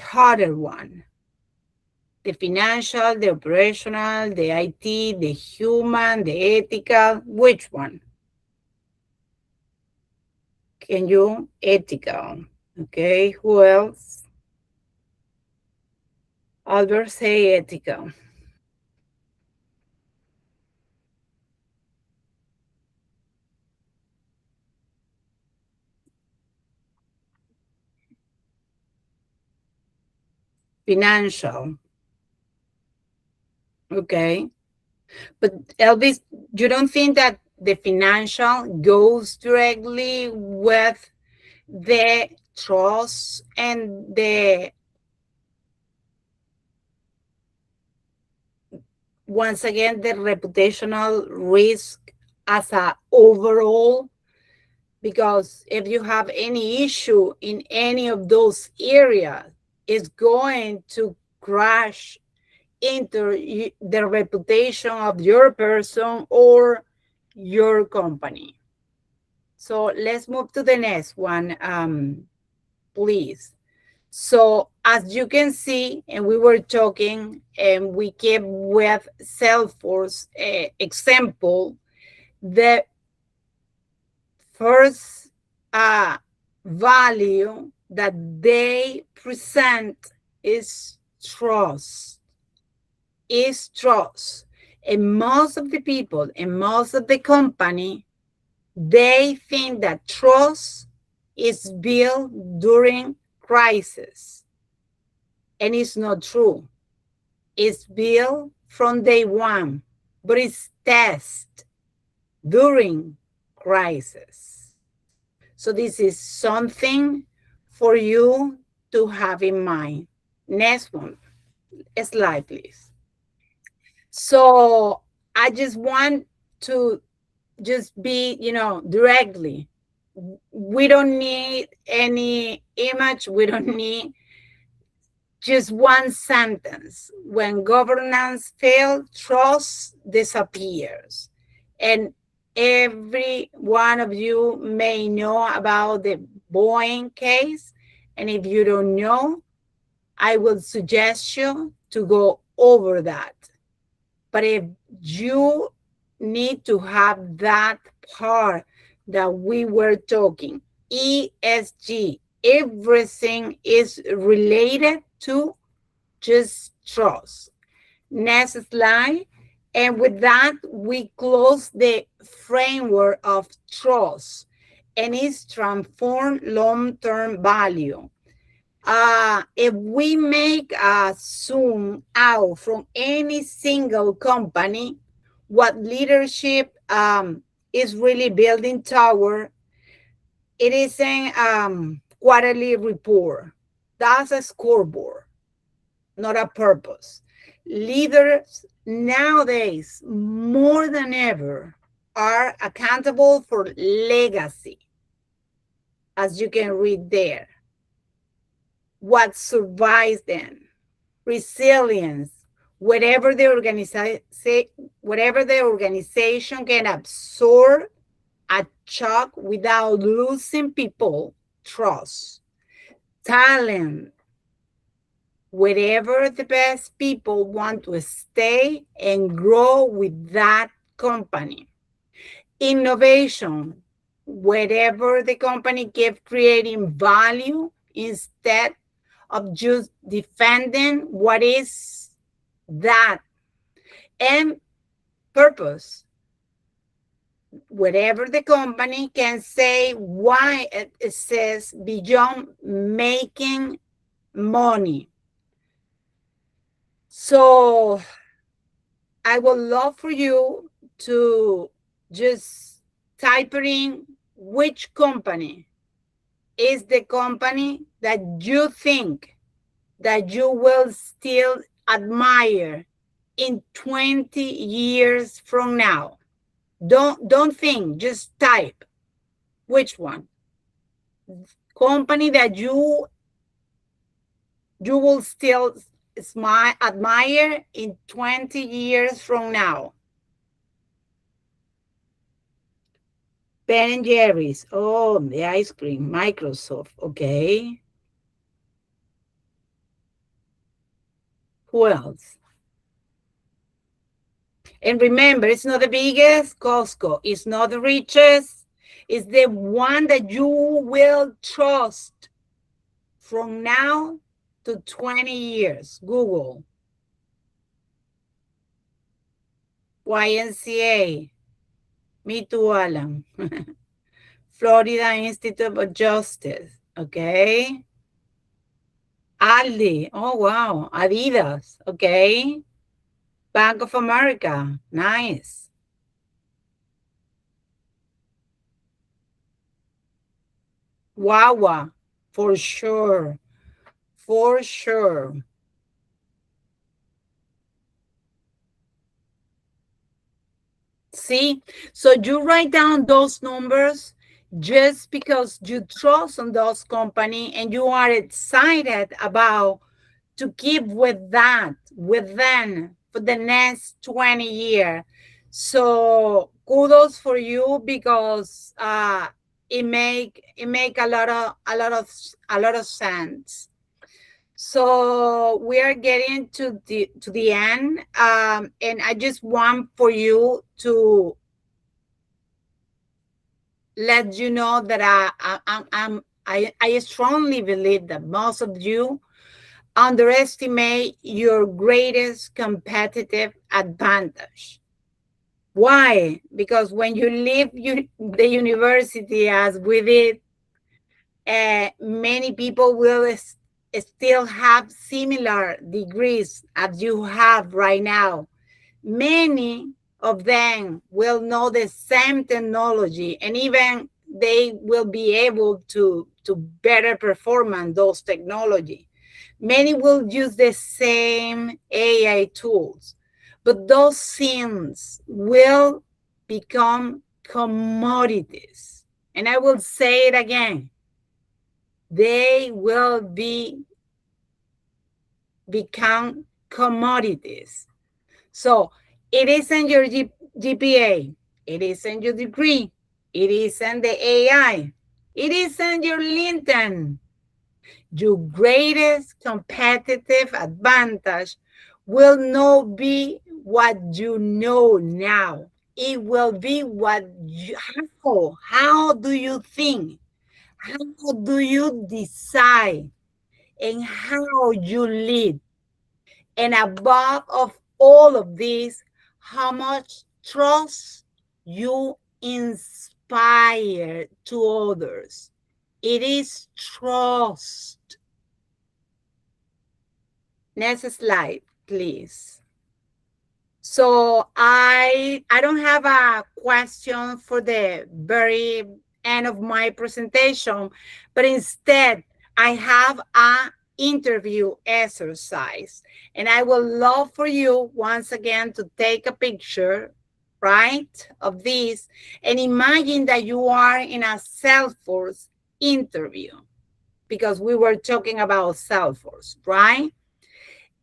harder one? The financial, the operational, the IT, the human, the ethical, which one? Can you? Ethical. Okay, who else? Albert say ethical. Financial. Okay. But Elvis, you don't think that the financial goes directly with the trust and the, once again, the reputational risk as a overall? Because if you have any issue in any of those areas, it's going to crash into the reputation of your person or your company. So let's move to the next one, please. So as you can see, and we were talking, and we kept with Salesforce example, the first value that they present is trust. Is trust. And most of the people and most of the company, they think that trust is built during crisis. And it's not true. It's built from day one, but it's tested during crisis. So this is something for you to have in mind. Next one, slide, please. So I just want to just be, directly. We don't need any image. We don't need just one sentence. When governance fails, trust disappears. And every one of you may know about the Boeing case. And if you don't know, I would suggest you to go over that. But if you need to have that part that we were talking, ESG, everything is related to just trust. Next slide. And with that, we close the framework of trust, and it's transform long-term value. If we make a zoom out from any single company, what leadership is really building toward, it is a quarterly report. That's a scoreboard, not a purpose. Leaders nowadays, more than ever, are accountable for legacy, as you can read there. What survives them, resilience, whatever the organization can absorb a shock without losing people, trust, talent, wherever the best people want to stay and grow with that company. Innovation, wherever the company keeps creating value instead of just defending what is that. And purpose, wherever the company can say why it says beyond making money. So I would love for you to just type in which company is the company that you think that you will still admire in 20 years from now. Don't think, just type which one. company that you will still admire in 20 years from now? Ben and Jerry's. Oh, the ice cream. Microsoft. Okay. Who else? And remember, it's not the biggest. Costco. It's not the richest. It's the one that you will trust from now to 20 years. Google. YNCA. Me too, Alan. Florida Institute of Justice. Okay. Aldi. Oh, wow. Adidas. Okay. Bank of America. Nice. Wawa. For sure. For sure. See? So you write down those numbers just because you trust on those company and you are excited about to keep with that, with them for the next 20 years. So kudos for you because it make a lot of sense. So we are getting to the end, and I just want for you to let you know that I strongly believe that most of you underestimate your greatest competitive advantage. Why? Because when you leave the university, as we did, many people will still have similar degrees as you have right now. Many of them will know the same technology, and even they will be able to better perform on those technology. Many will use the same AI tools, but those things will become commodities. And I will say it again. They will become commodities. So it isn't your GPA. It isn't your degree. It isn't the AI. It isn't your LinkedIn. Your greatest competitive advantage will not be what you know now. It will be what you, how do you think? How do you decide? And how you lead? And above of all of this, how much trust you inspire to others. It is trust. Next slide, please. So I don't have a question for the very end of my presentation, but instead I have an interview exercise. And I would love for you once again to take a picture, right, of this and imagine that you are in a Salesforce interview, because we were talking about Salesforce, right?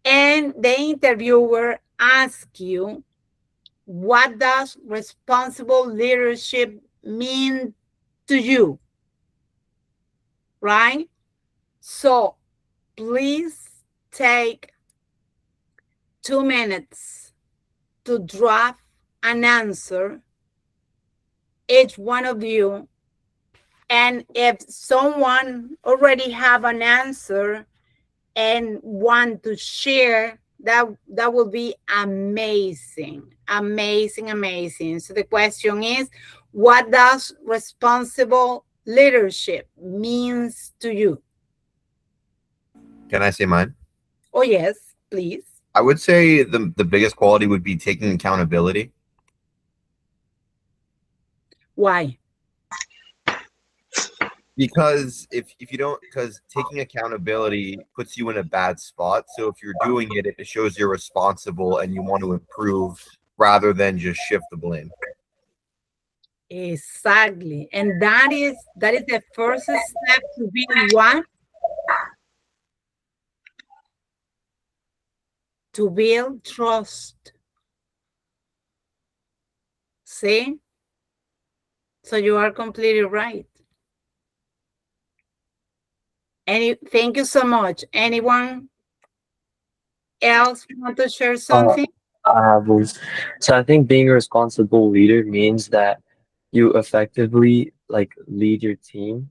And the interviewer asks you, what does responsible leadership mean to you? Right? So please take 2 minutes to draft an answer, each one of you. And if someone already have an answer and want to share, that will be amazing, amazing, amazing. So the question is, what does responsible leadership means to you? Can I say mine? Oh, yes, please. I would say the biggest quality would be taking accountability. Why? Because if you don't, because taking accountability puts you in a bad spot. So if you're doing it, it shows you're responsible and you want to improve rather than just shift the blame. Exactly. And that is the first step to build what? To build trust. See? So you are completely right. Thank you so much. Anyone else want to share something? So I think being a responsible leader means that you effectively like lead your team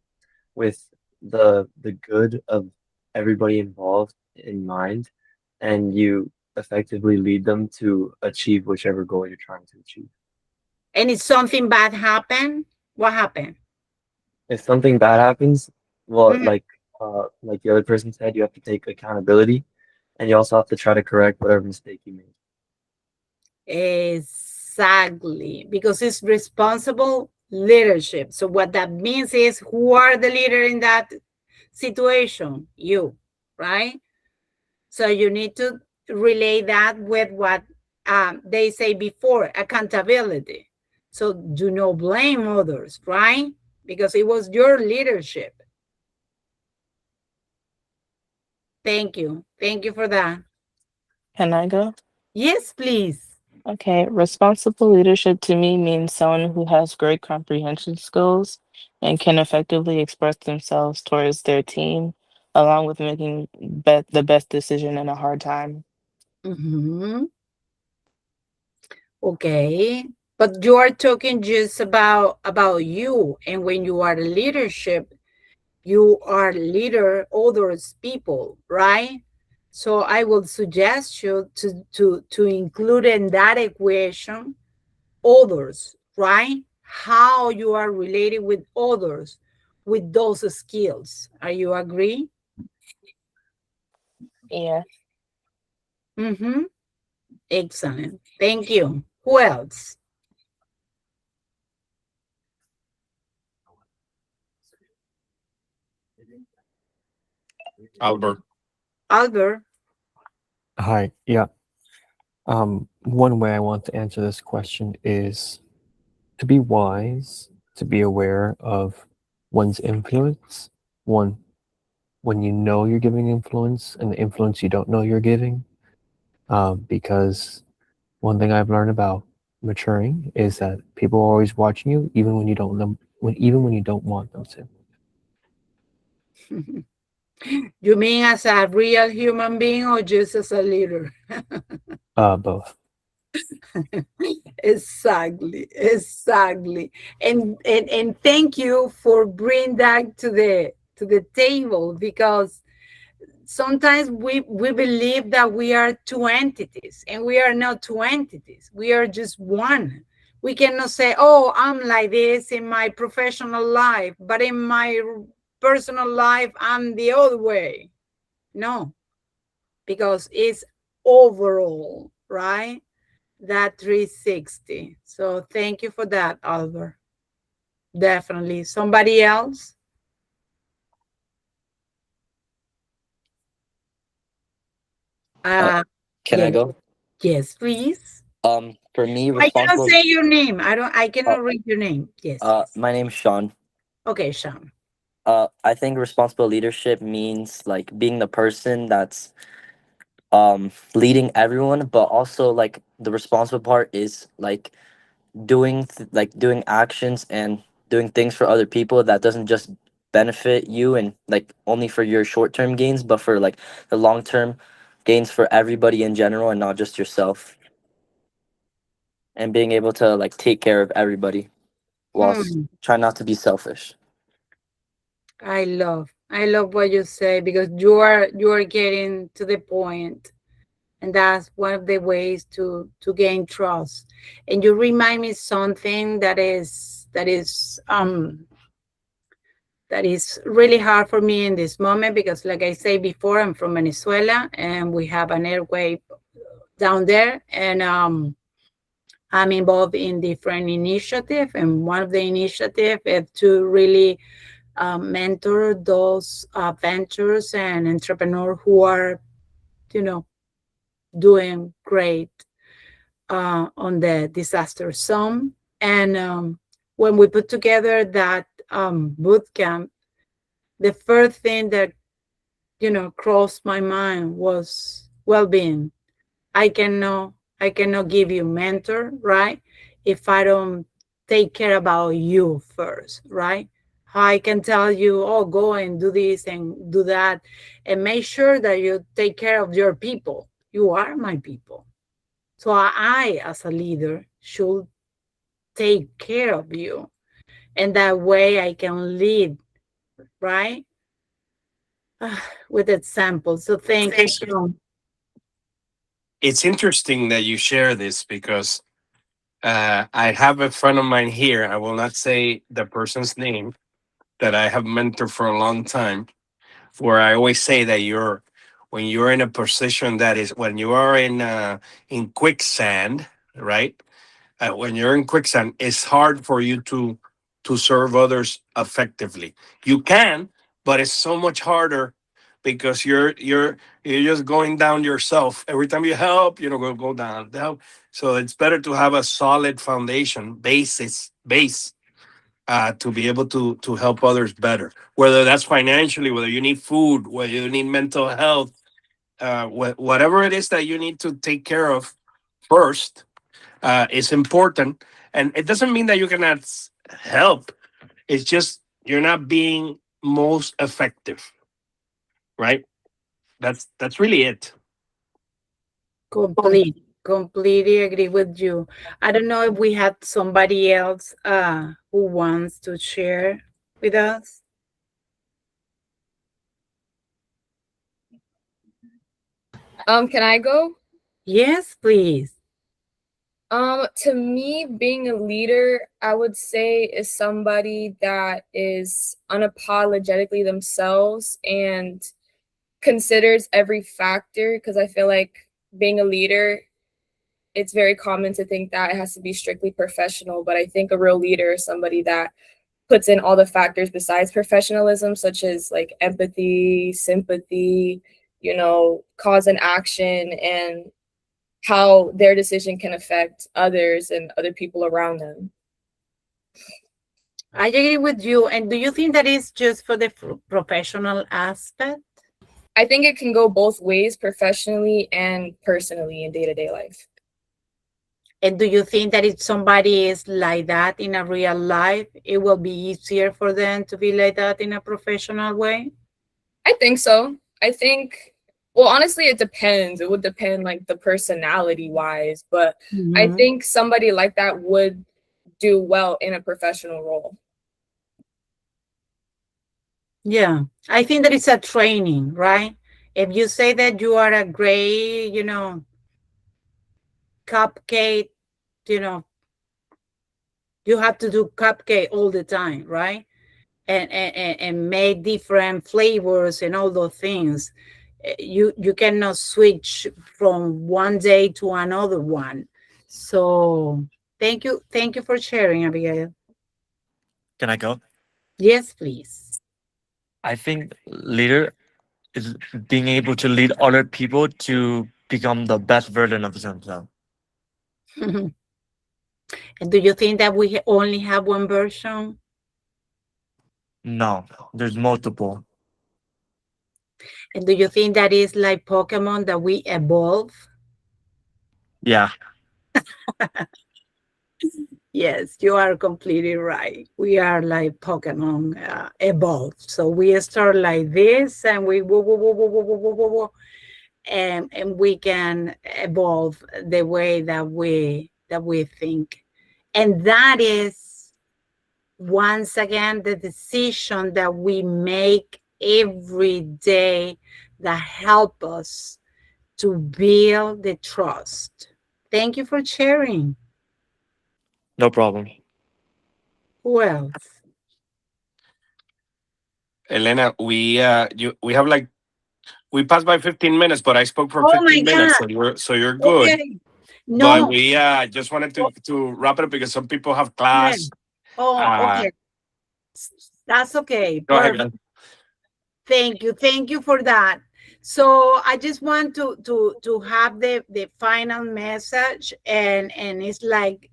with the good of everybody involved in mind, and you effectively lead them to achieve whichever goal you're trying to achieve. And if something bad happened, what happened? If something bad happens, well, Mhm. like the other person said, you have to take accountability, and you also have to try to correct whatever mistake you made. Exactly, because it's responsible leadership. So what that means is, who are the leader in that situation? You, right? So you need to relay that with what they say before, accountability. So do not blame others, right? Because it was your leadership. Thank you. Thank you for that. Can I go? Yes, please. Okay, responsible leadership to me means someone who has great comprehension skills and can effectively express themselves towards their team, along with making the best decision in a hard time. Mm-hmm. Okay, but you are talking just about you, and when you are leadership, you are leader others people, right? So I would suggest you to include in that equation others, right? How you are related with others with those skills. Are you agree? Yeah. Mm-hmm. Excellent. Thank you. Who else? Albert. Albert. Hi. Yeah. One way I want to answer this question is to be wise, to be aware of one's influence. One, when you know you're giving influence and the influence you don't know you're giving. Because one thing I've learned about maturing is that people are always watching you, even when you don't know, even when you don't want them to. You mean as a real human being or just as a leader? Both. Exactly, exactly. And thank you for bringing that to the table, because sometimes we believe that we are two entities, and we are not two entities. We are just one. We cannot say, oh, I'm like this in my professional life, but in my personal life, I'm the other way. No, because it's overall, right? That 360. So thank you for that, Albert. Definitely. Somebody else? Can I Yes. go? Yes, please. For me, I cannot responsible. say your name. I cannot read your name. Yes. My name's Sean. Okay, Sean. I think responsible leadership means like being the person that's leading everyone, but also like the responsible part is like doing actions and doing things for other people that doesn't just benefit you and like only for your short-term gains, but for like the long-term gains for everybody in general and not just yourself. And being able to like take care of everybody whilst trying not to be selfish. I love what you say, because you are getting to the point, and that's one of the ways to gain trust. And you remind me something that is really hard for me in this moment, because like I say before, I'm from Venezuela and we have an airway down there, and I'm involved in different initiatives, and one of the initiatives is to really mentor those ventures and entrepreneurs who are, doing great on the disaster zone. And when we put together that boot camp, the first thing that crossed my mind was well-being. I cannot give you mentor, right, if I don't take care about you first, right? I can tell you, oh, go and do this and do that, and make sure that you take care of your people. You are my people. So I, as a leader, should take care of you. And that way I can lead, right? With examples. So thank you. It's interesting that you share this because I have a friend of mine here. I will not say the person's name that I have mentored for a long time. Where I always say that when you're in a position that is when you are in quicksand, right? When you're in quicksand, it's hard for you to serve others effectively. You can, but it's so much harder because you're just going down yourself. Every time you help, go down. So it's better to have a solid foundation base to be able to help others better, whether that's financially, whether you need food, whether you need mental health, whatever it is that you need to take care of first is important. And it doesn't mean that you cannot help. It's just you're not being most effective, right? That's really it. Completely agree with you. I don't know if we have somebody else who wants to share with us. Can I go? Yes, please. To me, being a leader, I would say is somebody that is unapologetically themselves and considers every factor, because I feel like being a leader, it's very common to think that it has to be strictly professional, but I think a real leader is somebody that puts in all the factors besides professionalism, such as like empathy, sympathy, cause and action, and how their decision can affect others and other people around them. I agree with you. And do you think that is just for the professional aspect? I think it can go both ways, professionally and personally in day-to-day life. And do you think that if somebody is like that in a real life, it will be easier for them to be like that in a professional way? I think so. I think, well, honestly, it depends. It would depend like the personality wise, but I think somebody like that would do well in a professional role. Yeah, I think that it's a training, right? If you say that you are a great, cupcake, you have to do cupcake all the time, right? And make different flavors and all those things. You cannot switch from one day to another one. So thank you for sharing, Abigail. Can I go? Yes, please. I think leader is being able to lead other people to become the best version of themselves. And do you think that we only have one version? No, there's multiple. And do you think that is like Pokemon, that we evolve? Yeah. Yes, you are completely right. We are like Pokemon evolve. So we start like this, and we and we can evolve the way that we think. And that is, once again, the decision that we make every day that help us to build the trust. Thank you for sharing. No problem. Who else? Elena, we have like we passed by 15 minutes, but I spoke for Oh 15 my minutes, God. so you're good. Okay. But No. we just wanted to wrap it up because some people have Okay. class. Oh, okay. That's okay. Go ahead. Perfect. Thank you for that. So I just want to have the final message, and it's like,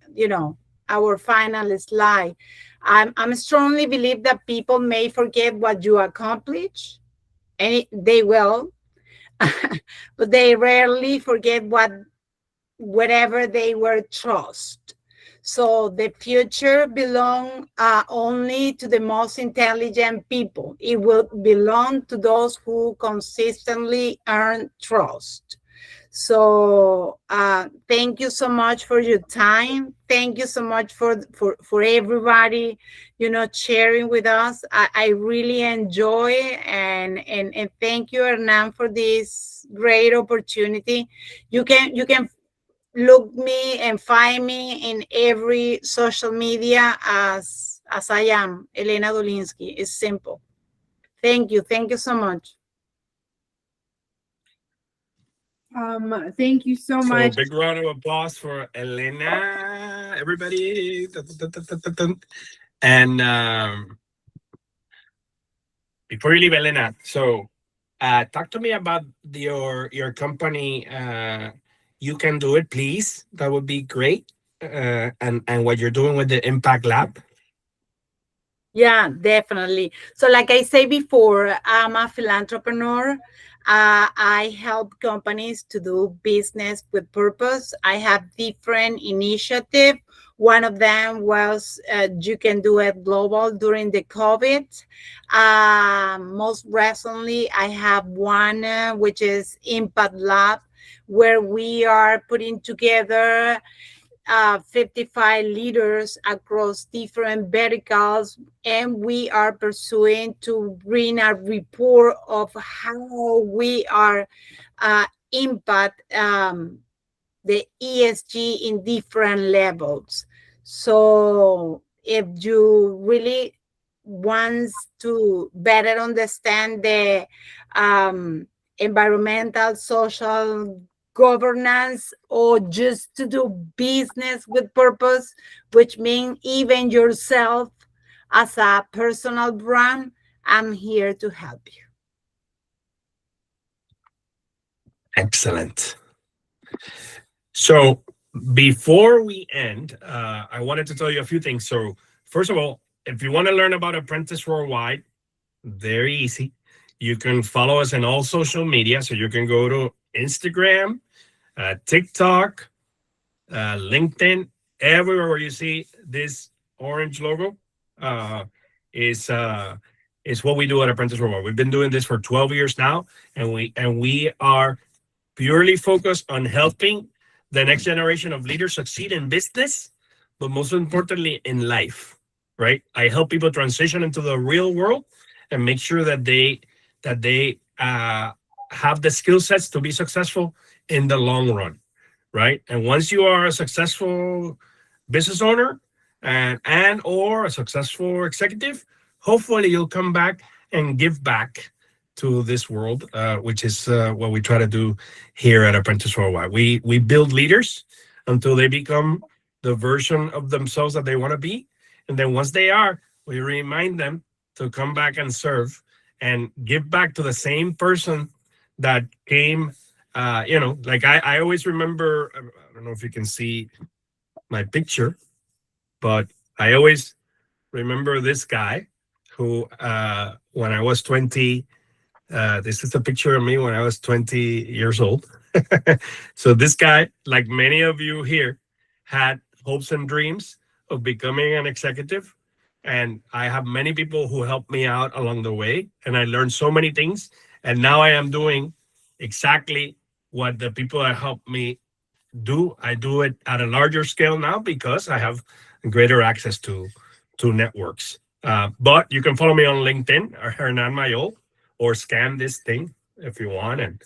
our final slide. I'm strongly believe that people may forget what you accomplish, and they will, but they rarely forget whatever they were trust. So the future belongs only to the most intelligent people. It will belong to those who consistently earn trust. So thank you so much for your time. Thank you so much for everybody, sharing with us. I really enjoy and thank you, Hernan, for this great opportunity. You can look me and find me in every social media as I am, Elena Dolinski. It's simple. Thank you. Thank you so much. Thank you so much. Big round of applause for Elena, everybody. And before you leave, Elena, so talk to me about your company. You can do it, please. That would be great. And what you're doing with the Impact Lab. Yeah, definitely. So like I said before, I'm a philanthropreneur. I help companies to do business with purpose. I have different initiatives. One of them was You Can Do It Global during the COVID. Most recently, I have one which is Impact Lab, where we are putting together 55 leaders across different verticals, and we are pursuing to bring a report of how we are impact the ESG in different levels. So if you really want to better understand the environmental, social, governance, or just to do business with purpose, which means even yourself as a personal brand, I'm here to help you. Excellent. So before we end, I wanted to tell you a few things. So first of all, if you want to learn about Apprentice Worldwide, very easy. You can follow us in all social media. So you can go to Instagram, TikTok, LinkedIn, everywhere where you see this orange logo is what we do at Apprentice Worldwide. We've been doing this for 12 years now, and we are purely focused on helping the next generation of leaders succeed in business, but most importantly in life. Right? I help people transition into the real world and make sure that they have the skill sets to be successful in the long run. Right? And once you are a successful business owner and or a successful executive, hopefully you'll come back and give back to this world, which is what we try to do here at Apprentice Worldwide. We build leaders until they become the version of themselves that they want to be. And then once they are, we remind them to come back and serve and give back to the same person that came. Like I always remember, I don't know if you can see my picture, but I always remember this guy who, when I was 20, this is a picture of me when I was 20 years old. So this guy, like many of you here, had hopes and dreams of becoming an executive. And I have many people who helped me out along the way. And I learned so many things. And now I am doing exactly what the people that helped me do. I do it at a larger scale now because I have greater access to networks. But you can follow me on LinkedIn, Hernan Mayol, or scan this thing if you want and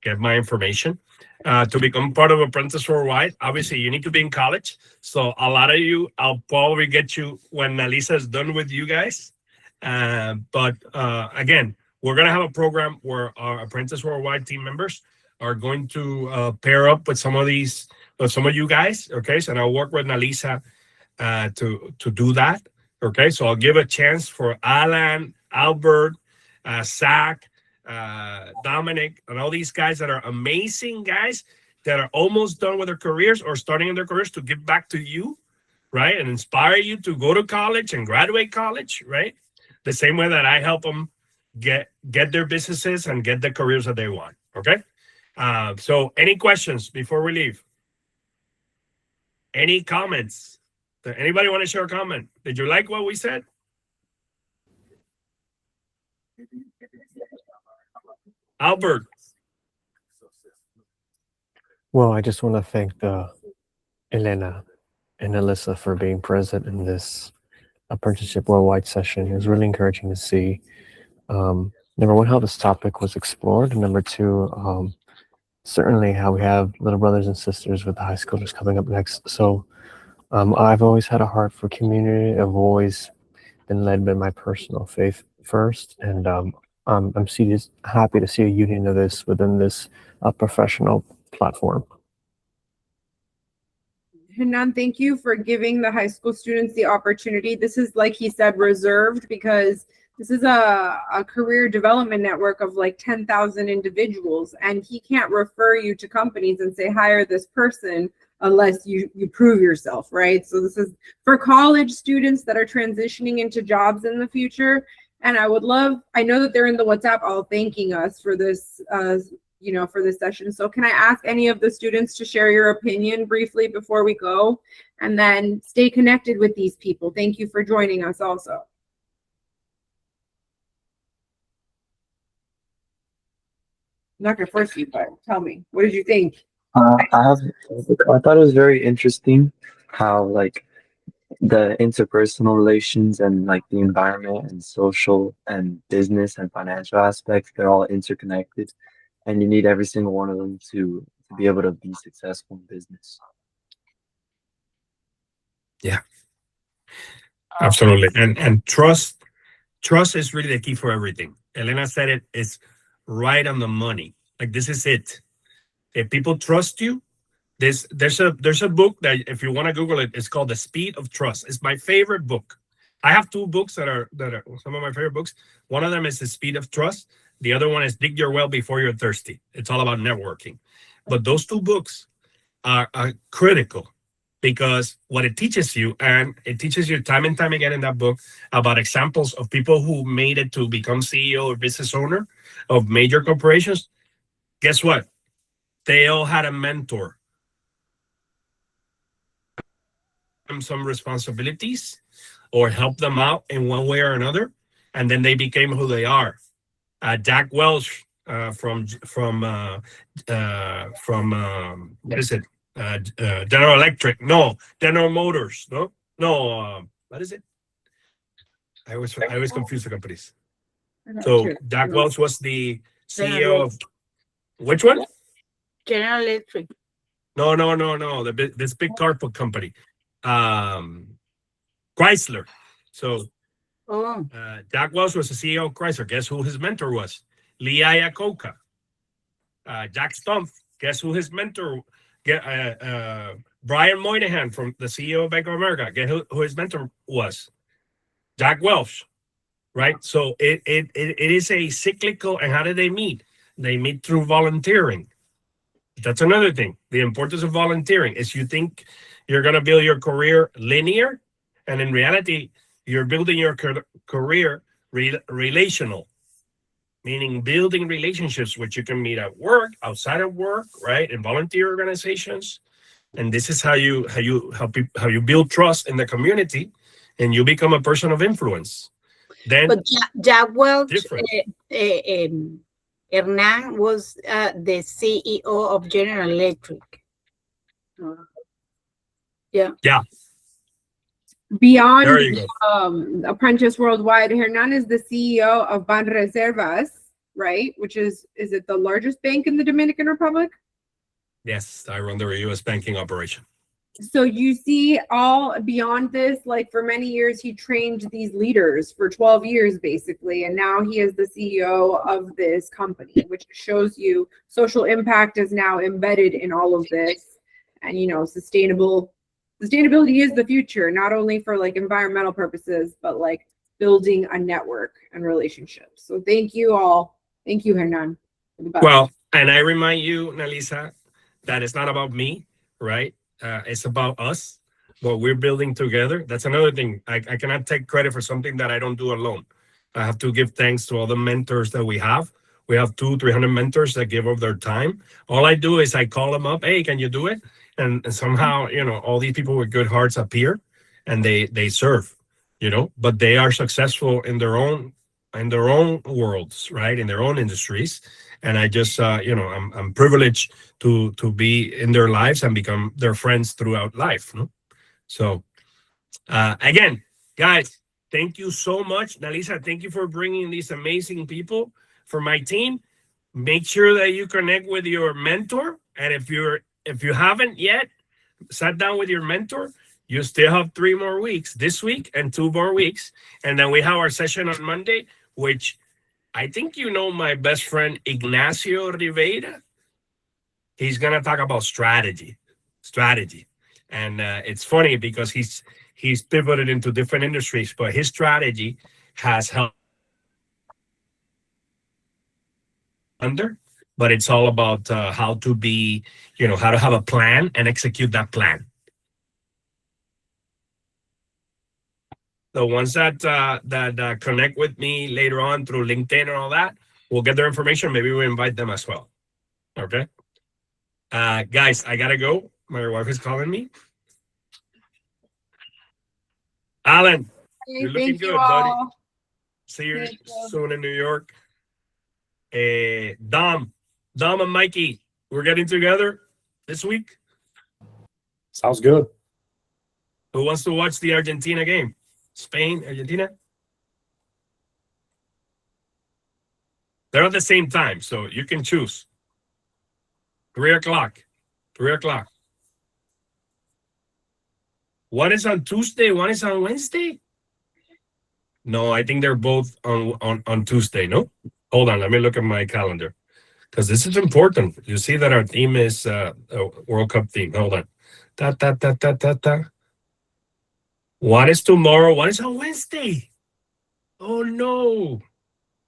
get my information. To become part of Apprentice Worldwide, obviously you need to be in college. So a lot of you, I'll probably get you when Alisa is done with you guys. But again, we're going to have a program where our Apprentice Worldwide team members are going to pair up with some of you guys. Okay, so I'll work with Nalisa to do that. Okay, so I'll give a chance for Alan, Albert, Zach, Dominic, and all these guys that are amazing guys that are almost done with their careers or starting in their careers to give back to you. right? And inspire you to go to college and graduate college, right? The same way that I help them get their businesses and get the careers that they want. Okay. So any questions before we leave? Any comments? Does anybody want to share a comment? Did you like what we said? Albert. Well, I just want to thank Elena and Alyssa for being present in this Apprenticeship Worldwide session. It was really encouraging to see, number one, how this topic was explored, and number two, certainly how we have little brothers and sisters with the high schoolers coming up next. So I've always had a heart for community. I've always been led by my personal faith first, and I'm happy to see a union of this within this professional platform. Hernan, thank you for giving the high school students the opportunity. This is, like he said, reserved because this is a career development network of like 10,000 individuals, and he can't refer you to companies and say, hire this person unless you prove yourself, right? So this is for college students that are transitioning into jobs in the future. And I know that they're in the WhatsApp all thanking us for this, for this session. So can I ask any of the students to share your opinion briefly before we go, and then stay connected with these people? Thank you for joining us also. I'm not gonna force you, but tell me, what did you think? I thought it was very interesting how like the interpersonal relations and like the environment and social and business and financial aspects, they're all interconnected, and you need every single one of them to be able to be successful in business. Yeah, absolutely. And trust is really the key for everything. Elena said it is right on the money. Like, this is it. If people trust you, there's a book that, if you want to Google it, it's called The Speed of Trust. It's my favorite book. I have two books that are some of my favorite books. One of them is The Speed of Trust. The other one is Dig Your Well Before You're Thirsty. It's all about networking. But those two books are critical, because what it teaches you, and it teaches you time and time again in that book, about examples of people who made it to become CEO or business owner of major corporations. Guess what? They all had a mentor. Some responsibilities or help them out in one way or another, and then they became who they are. Jack Welch from what is it? General Electric? No, General Motors? No, what is it? I always confuse the companies. So Jack Welch was the CEO of which one? General Electric. No. This big car company. Chrysler. So Jack Welch was the CEO of Chrysler. Guess who his mentor was? Lee Iacocca. Jack Stumpf. Guess who his mentor? Brian Moynihan, from the CEO of Bank of America. Guess who his mentor was? Jack Welch. Right. So it is a cyclical. And how do they meet? They meet through volunteering. That's another thing. The importance of volunteering is, you think you're going to build your career linear, and in reality, you're building your career relational, meaning building relationships which you can meet at work, outside of work, right, in volunteer organizations. And this is how you build trust in the community, and you become a person of influence. Then, but Jack Welch, Hernan was the CEO of General Electric. Yeah. Beyond Apprentice Worldwide, Hernan is the CEO of Banreservas, right? Which is it the largest bank in the Dominican Republic? Yes, I run the U.S. banking operation. So you see, all beyond this, like for many years, he trained these leaders for 12 years, basically. And now he is the CEO of this company, which shows you social impact is now embedded in all of this. And, sustainability is the future, not only for like environmental purposes, but like building a network and relationships. So thank you all. Thank you, Hernan. Well, and I remind you, Nalisa, that it's not about me, right? It's about us. but we're building together. That's another thing. I cannot take credit for something that I don't do alone. I have to give thanks to all the mentors that we have. We have 200-300 mentors that give up their time. All I do is I call them up. Hey, can you do it? And somehow, all these people with good hearts appear, and they serve. But they are successful in their own worlds, right? In their own industries. And I just, I'm privileged to be in their lives and become their friends throughout life. No? So, again, guys, thank you so much. Nalisa, thank you for bringing these amazing people for my team. Make sure that you connect with your mentor. And if you haven't yet sat down with your mentor, you still have 3 more weeks this week and 2 more weeks. And then we have our session on Monday, which I think my best friend Ignacio Rivera. He's going to talk about strategy. And it's funny because he's pivoted into different industries, but his strategy has helped but it's all about how to be, how to have a plan and execute that plan. The ones that connect with me later on through LinkedIn and all that, we'll get their information. Maybe we'll invite them as well. Okay. Guys, I gotta go. My wife is calling me. Alan, you're looking good, buddy. See you soon in New York. Dom and Mikey, we're getting together this week. Sounds good. Who wants to watch the Argentina game? Spain, Argentina? They're at the same time, so you can choose. 3 o'clock. 3 o'clock. One is on Tuesday, one is on Wednesday? No, I think they're both on Tuesday, no? Hold on, let me look at my calendar. Because this is important. You see that our theme is a World Cup theme. Hold on. One is tomorrow, one is on Wednesday. Oh, no.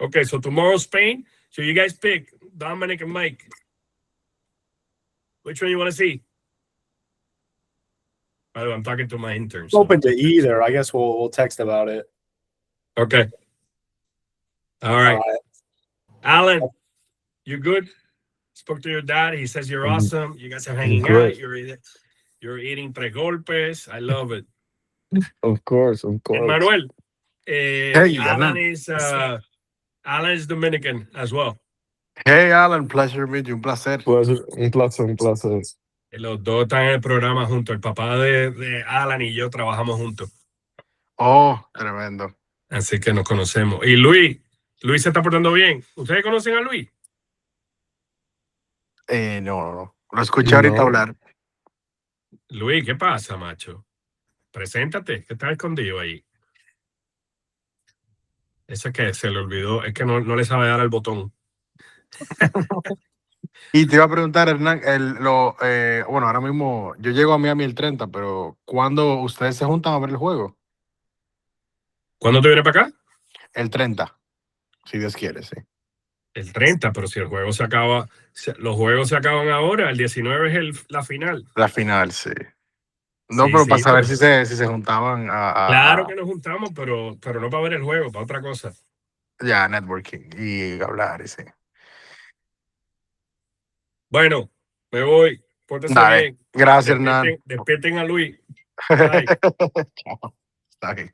Okay, so tomorrow Spain. So you guys pick, Dominic and Mike. Which one you want to see? By the way, I'm talking to my interns. Open to either. I guess we'll text about it. Okay. All right. Alan, you good? Spoke to your dad. He says you're awesome. You guys are hanging out. You're eating pre-golpes. I love it. Of course. Manuel, Hey, Alan is Dominican as well. Hey, Alan, pleasure to meet you. Un placer. Un placer. Los dos están en el programa juntos. El papá de Alan y yo trabajamos juntos. Oh, tremendo. Así que nos conocemos. Y Luis se está portando bien. ¿Ustedes conocen a Luis? No. Lo escuché ahorita hablar. Luis, ¿qué pasa, macho? Preséntate, que estás escondido ahí. Ese que se le olvidó, es que no le sabe dar al botón. Y te iba a preguntar, Hernán, bueno, ahora mismo yo llego a Miami el 30, pero ¿cuándo ustedes se juntan a ver el juego? ¿Cuándo te vienes para acá? El 30, si Dios quiere, sí. El 30, pero si el juego se acaba, los juegos se acaban ahora, el 19 es la final. La final, sí. No, Sí, pero sí, para saber si se juntaban Claro que nos juntamos, pero no para ver el juego, para otra cosa. Ya, networking y hablar, y sí. Bueno, me voy. Pórtese Dale. bien. Gracias, Hernán. Despierten a Luis. Bye. Chao. Está bien.